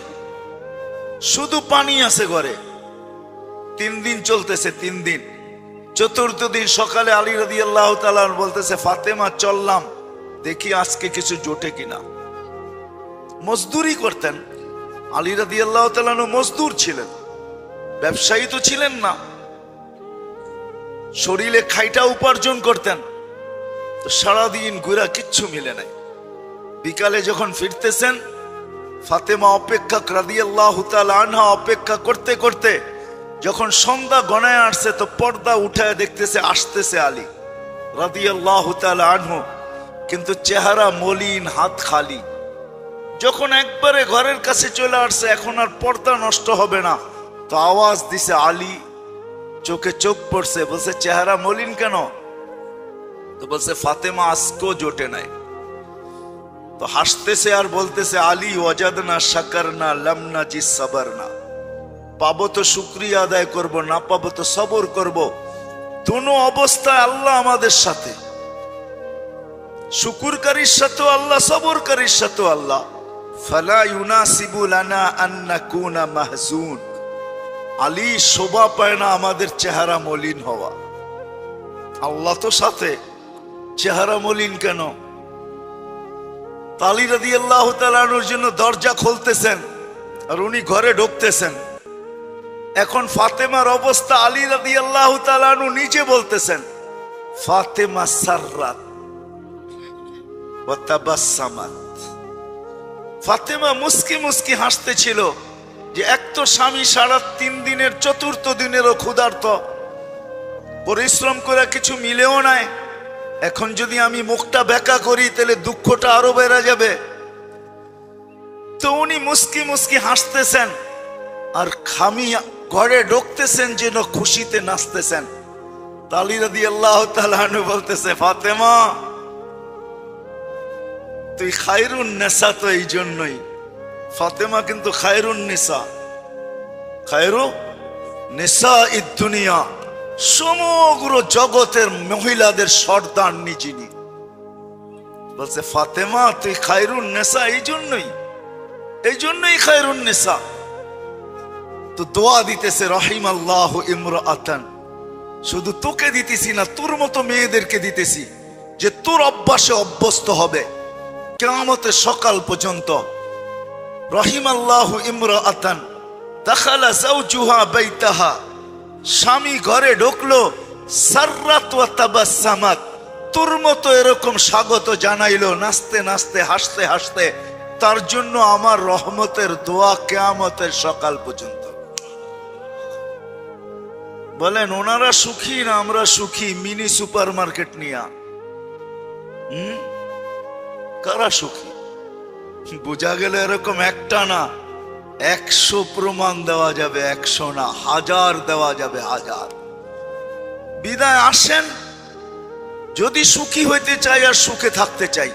শুধু পানি আছে ঘরে। 3 দিন চলতেছে, 3 দিন। 4th দিন সকালে আলী রাদিয়াল্লাহু তাআলা বলতেছে, ফাতেমা চললাম দেখি আজকে কিছু জোটে কিনা। মজদুরি করতেন আলী রাদিয়াল্লাহু তাআলা, মজদুর ছিলেন, ব্যবসায়ী তো ছিলেন না। শরীরে খাইটা উপার্জন করতেন, তো সারাদিন ঘুরা কিচ্ছু মিলে নাই। বিকালে যখন ফিরতেছেন, ফাতেমা অপেক্ষা রাদিয়াল্লাহু তাআলা আনহা অপেক্ষা করতে করতে যখন সন্ধ্যা গণায় আসছে, তো পর্দা উঠায় দেখতেছে আসতেছে আলী রাদিয়াল্লাহু তাআলা আনহু, কিন্তু চেহারা মলিন, হাত খালি। যখন একবারে ঘরের কাছে চলে আসছে, এখন আর পর্দা নষ্ট হবে না, তো আওয়াজ দিছে আলী। চোখে চোখ পড়ছে, বলছে চেহারা মলিন কেন? তো বলছে ফাতেমা আজকেও জোটে নাই। তো হাসতেছে আর বলতেছে, আলী ওয়াজাদনা শাকারনা লাম নাজি সাবরনা, পাবো তো শুকরিয়া আদায় করব, না পাবো তো সবর করব। দুনো অবস্থায় আল্লাহ আমাদের সাথে, শুকুরকারীর সাথেও আল্লাহ, সবরকারীর সাথেও আল্লাহ। ফালা ইউনাসিবু লানা আন নাকুনা মাহজুন। আলী শোভা পায় না আমাদের চেহারা মলিন হওয়া। আল্লাহ তো সাথে, চেহারা মলিন কেন? আলী রাদিয়াল্লাহু তাআলা আনহুর জন্য দরজা খুলতেছেন আর উনি ঘরে ঢুকতেছেন। এখন ফাতেমার অবস্থা, আলী রাদিয়াল্লাহু তাআলা আনহু নিজে বলতেছেন, ফাতেমা সাররাত ওয়া তাবাসসামাত। ফাতেমা মুস্কি মুস্কি হাসতেছিল যে এক তো স্বামী 3.5 দিনের, 4th দিনেরও ক্ষুধার্ত, পরিশ্রম করে কিছু মিলেও নাই। এখন যদি আমি মুখটা বেঁকা করি তাহলে দুঃখটা আরো বেড়ে যাবে। তো উনি মুস্কি মুস্কি হাসতেছেন আর খামি ঘরে ঢুকতেছেন যেন খুশিতে নাচতেছেন। আলী রাদিয়াল্লাহু তাআলা আনহু বলতেছে, ফাতেমা তুই খায়রুন নিসা, তো এই জন্যই ফাতেমা কিন্তু খায়রুন নিসা, খায়রু নিসা ইদ দুনিয়া, সমগ্র জগতের মহিলাদের সর্দারনি যিনি। বলছে ফাতেমা তুই খায়রুন নিসা, এই জন্যই খায়রুন নিসা। তো দোয়া দিতেছে, রাহিমাল্লাহু ইমরাআতান, শুধু তোকে দিতেছি না, তোর মতো মেয়েদেরকে দিতেছি যে তোর অভ্যাসে অভ্যস্ত হবে কিয়ামতের সকাল পর্যন্ত। রাহিমাল্লাহু ইমরাআতান দাখালা যাওজুহা বাইতাহা, স্বামী ঘরে ঢুকলো, সাররাত ওয়া তাবাসসামাত, তোর মতো এরকম স্বাগত জানাইলো, নাচতে নাচতে হাসতে হাসতে। তার জন্য আমার রহমতের দোয়া কিয়ামতের সকাল পর্যন্ত। বলেন ওনারা সুখী না আমরা সুখী? মিনি সুপার মার্কেট নিয়া কারা সুখী? বোঝা গেল এরকম একটা না, 100 প্রমাণ দেওয়া যাবে, 100 না 1000 দেওয়া যাবে, 1000। বিদায় আসেন, যদি সুখী হইতে চাই আর সুখে থাকতে চাই,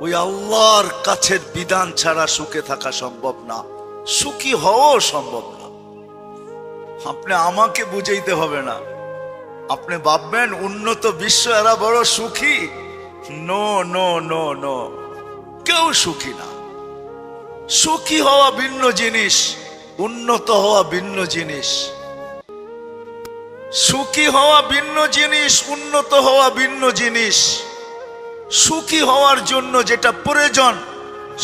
ওই আল্লাহর কাছের বিধান ছাড়া সুখে থাকা সম্ভব না, সুখী হওয়াও সম্ভব না। আপনি আমাকে বুঝাইতে হবে না। আপনি ভাববেন উন্নত বিশ্ব এরা বড় সুখী, নো নো নো নো, কেউ সুখী না। সুখী হওয়া ভিন্ন জিনিস, উন্নত হওয়া ভিন্ন জিনিস। সুখী হওয়া ভিন্ন জিনিস, উন্নত হওয়া ভিন্ন জিনিস। সুখী হওয়ার জন্য যেটা প্রয়োজন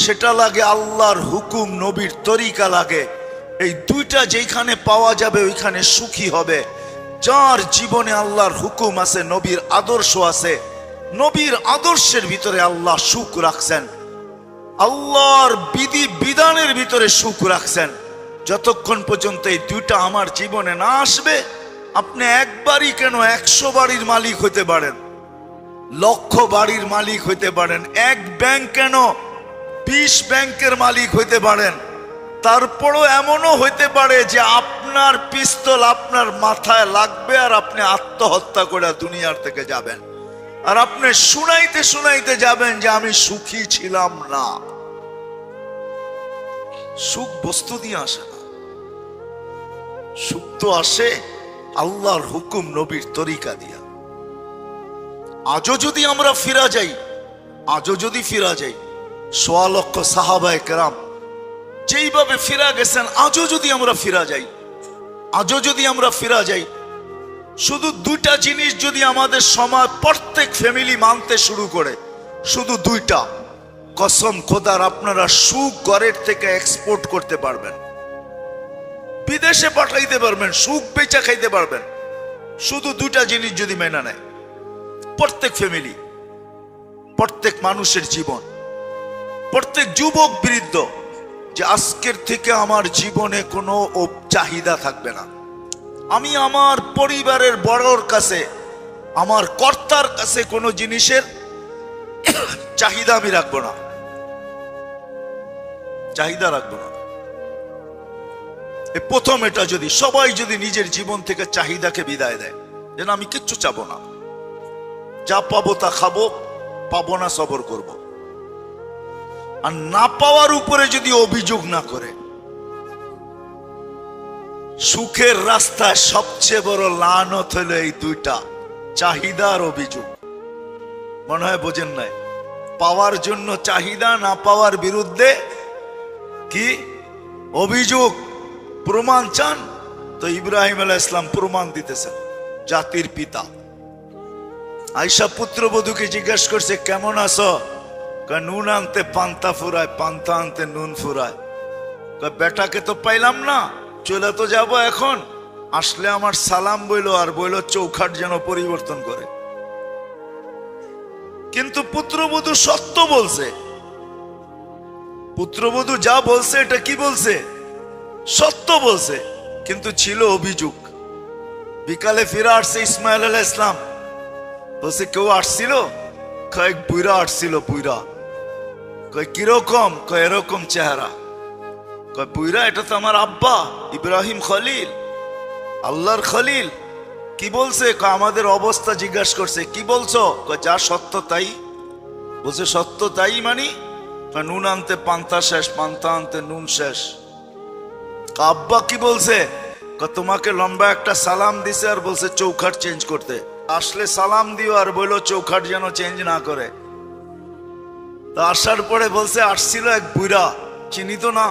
সেটা লাগে আল্লাহর হুকুম, নবীর তরিকা লাগে। এই দুইটা যেখানে পাওয়া যাবে ওইখানে সুখী হবে। যার জীবনে আল্লাহর হুকুম আছে, নবীর আদর্শ আছে, নবীর আদর্শের ভিতরে আল্লাহ সুখ রাখছেন, আল্লাহর বিধি বিধানের ভিতরে সুখ রাখছেন। যতক্ষণ পর্যন্ত এই দুইটা আমার জীবনে না আসবে, আপনি একবারই কেন 100 বাড়ির মালিক হইতে পারেন, লক্ষ বাড়ির মালিক হইতে পারেন, এক ব্যাংক কেন 20 ব্যাংকের মালিক হইতে পারেন। তারপরও এমনও হইতে পারে যে আপনার পিস্তল আপনার মাথায় লাগবে আর আপনি আত্মহত্যা করে দুনিয়ার থেকে যাবেন, আর আপনি শুনাইতে শুনাইতে যাবেন যে আমি সুখী ছিলাম না। সুখ বস্তু দিয়ে আসে না, সুখ তো আসে আল্লাহর হুকুম, নবীর তরিকা দিয়া। আজও যদি আমরা ফিরা যাই, আজও যদি ফিরা যাই, 1.25 লক্ষ সাহাবায়ে কেরাম যেইভাবে ফিরা গেছেন, আজও যদি আমরা ফিরা যাই, আজও যদি আমরা ফিরা যাই, শুধু দুইটা জিনিস যদি আমাদের সমাজ প্রত্যেক ফ্যামিলি মানতে শুরু করে, শুধু দুইটা, কসম খোদার আপনারা সুখ ঘরের থেকে এক্সপোর্ট করতে পারবেন, বিদেশে পাঠাইতে পারবেন, সুখ বেচা খাইতে পারবেন। শুধু দুইটা জিনিস যদি মেনে নেয় প্রত্যেক ফ্যামিলি, প্রত্যেক মানুষের জীবন, প্রত্যেক যুবক বৃদ্ধ, যে আজকের থেকে আমার জীবনে কোনো চাহিদা থাকবে না। আমি আমার পরিবারের বড়র কাছে, আমার কর্তার কাছে কোনো জিনিসের চাহিদা আমি রাখবো না, চাহিদা রাখবো না। প্রথম এটা যদি সবাই যদি নিজের জীবন থেকে চাহিদাকে বিদায় দেয়, যেন আমি কিচ্ছু চাবো না, যা পাবো তা খাবো, পাবো না সবর করব। আর না পাওয়ার উপরে যদি অভিযোগ না করে, সুখের রাস্তায় সবচেয়ে বড় লানত হলো এই দুইটা, চাহিদা আর অভিযোগ। মনে হয় বোঝেন নাই? পাওয়ার জন্য চাহিদা, না পাওয়ার বিরুদ্ধে কি অভিযোগ। প্রমাণ চান তো ইব্রাহিম আলাইহিস সালাম প্রমাণ দিতেছেন, জাতির পিতা। আয়েশা পুত্রবধূকে জিজ্ঞেস করছে কেমন আছো? নুন আনতে পান্তা ফুরায়, পান্তা আনতে নুন ফুরায়। বেটাকে তো পাইলাম না, চলে তো যাব এখন, আসলে আমার সালাম বইলো আর বইলো চৌখাট যেন পরিবর্তন করে। কিন্তু পুত্রবধূ সত্য বলছে, পুত্রবধূ যা বলছে এটা কি বলছে? সত্য বলছে, কিন্তু ছিল অভিযোগ। বিকালে ফিরে আসছে ইসমাইল আলাইহিস সালাম, বলছে কেউ আসছিল? কয়েক বুইরা আসছিল, বুইরা। কয় কিরকম? কয় এরকম চেহারা। কয় বুইরা? এটা তো আমার আব্বা ইব্রাহিম খলিল, আল্লাহর খলিল। কি বলছে? কয় আমাদের অবস্থা জিজ্ঞাসা করছে। কি বলছো? কয় যা সত্য তাই। বলছে সত্য তাই মানি? নুন আনতে পান্তা শেষ, পান্তা আনতে নুন শেষ। আব্বা কি বলছে? তোমাকে লম্বা একটা সালাম দিছে আর বলছে চৌখাট চেঞ্জ করতে, আসলে সালাম দিও আর বললো চৌখাট যেন চেঞ্জ না করে। তা আসার পরে বলছে আসছিল এক বুইরা, চিনি তো না।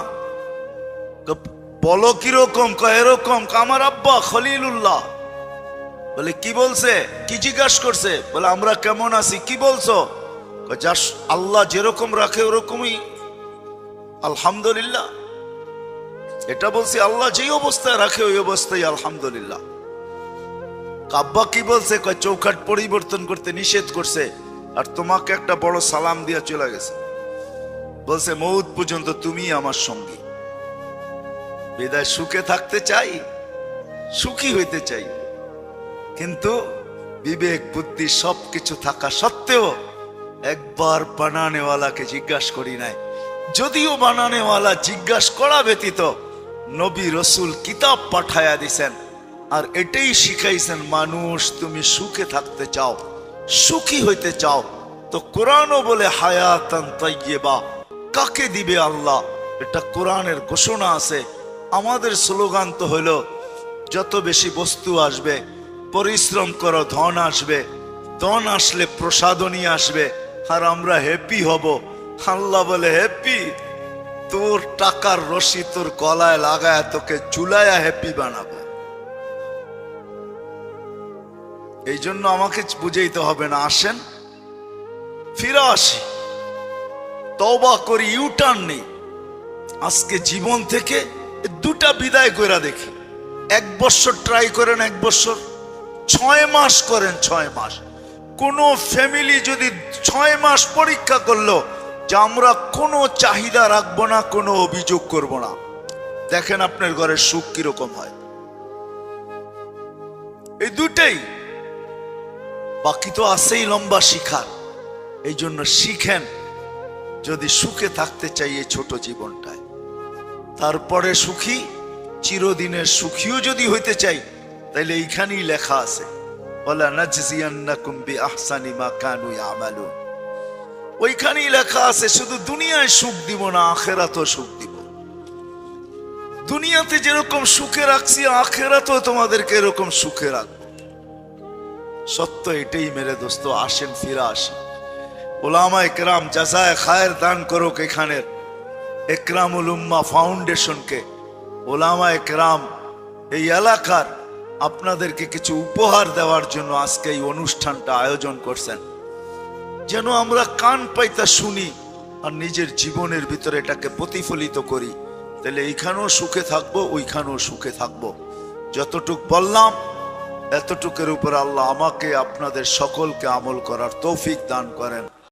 বলো কিরকম? এরকম। আমার আব্বা খলিলুল্লাহ। বলে কি বলছে? কি জিজ্ঞাসা করছে? বলে আমরা কেমন আছি। কি বলছো? যা আল্লাহ যেরকম রাখে ওরকমই আলহামদুলিল্লাহ। এটা বলছি আল্লাহ যেই অবস্থায় রাখে ওই অবস্থায় আলহামদুলিল্লাহ। আব্বা কি বলছে? চৌখাট পরিবর্তন করতে নিষেধ করছে আর তোমাকে একটা বড় সালাম দিয়া চলে গেছে। বলছে মউত পর্যন্ত তুমি আমার সঙ্গী। বিদায় সুখে থাকতে চাই, সুখী হইতে চাই, কিন্তু বিবেক বুদ্ধি সবকিছু থাকা সত্ত্বেও একবার বানানেওয়ালাকে জিজ্ঞাসা করি নাই। যদিও বানানেওয়ালা জিজ্ঞাসা করা ব্যতীত নবী রসুল কিতাব পাঠায়া দিছেন, আর এটাই শিখাইছেন, মানুষ তুমি সুখে থাকতে চাও, সুখী হইতে চাও, তো কোরআনও বলে হায়াতান তাইয়্যিবা। কাকে দিবে আল্লাহ, এটা কোরআনের ঘোষণা আছে। আমাদের স্লোগান তো হলো যত বেশি বস্তু আসবে, পরিশ্রম করো, ধন আসবে, ধন আসলে প্রসাদনী আসবে, আর আমরা হ্যাপি হব। আল্লাহ বলে হ্যাপি? তোর টাকার রশি তোর গলায় লাগায় তোকে ঝুলায়া হ্যাপি বানাবো। এই জন্য আমাকে বুঝাইতে হবে না, আসেন ফিরে আসি, তওবা করি, ইউটার্ন নেই। আজকে জীবন থেকে দুটা বিদায় কইরা দেখি। 1 বছর ট্রাই করেন, 1 বছর, 6 মাস করেন, 6 মাস। কোন ফ্যামিলি যদি 6 মাস পরীক্ষা করলো যে আমরা কোনো চাহিদা রাখবো না, কোনো অভিযোগ করব না, দেখেন আপনার ঘরের সুখ কিরকম হয়। এই দুটাই, বাকি তো আছেই লম্বা শিখার। এই জন্য শিখেন, যদি সুখে থাকতে চাই এই ছোট জীবনটায়, তারপরে সুখী, চিরদিনের সুখীও যদি হইতে চাই, তাইলে এইখানেই লেখা আছে, ওয়ালা নাজজিয়ান্নাকুম বিআহসানি মা কানু ইয়ামালুন। ওইখানেই লেখা আছে, শুধু দুনিয়ায় সুখ দিব না, আখিরাতেও সুখ দিব। দুনিয়াতে যেরকম সুখে রাখছি, আখিরাতেও তোমাদেরকে এরকম সুখে রাখবো। সত্য এটাই মেরে দোস্ত, আসেন ফিরে আসেন। ওলামায়ে কেরাম জাযায়ে খায়ের দান করুক এখানের ইকরামুল উম্মাহ ফাউন্ডেশনকে। ওলামায়ে কেরাম এই এলাকার আপনাদেরকে কিছু উপহার দেওয়ার জন্য আজকে এই অনুষ্ঠানটা আয়োজন করছেন, যেন আমরা কান পাইতা শুনি আর নিজের জীবনের ভিতরে এটাকে প্রতিফলিত করি। তাহলে এইখানেও সুখে থাকবো, ওইখানেও সুখে থাকবো। যতটুক বললাম এতটুকের উপর আল্লাহ আমাকে আপনাদের সকলকে আমল করার তৌফিক দান করেন।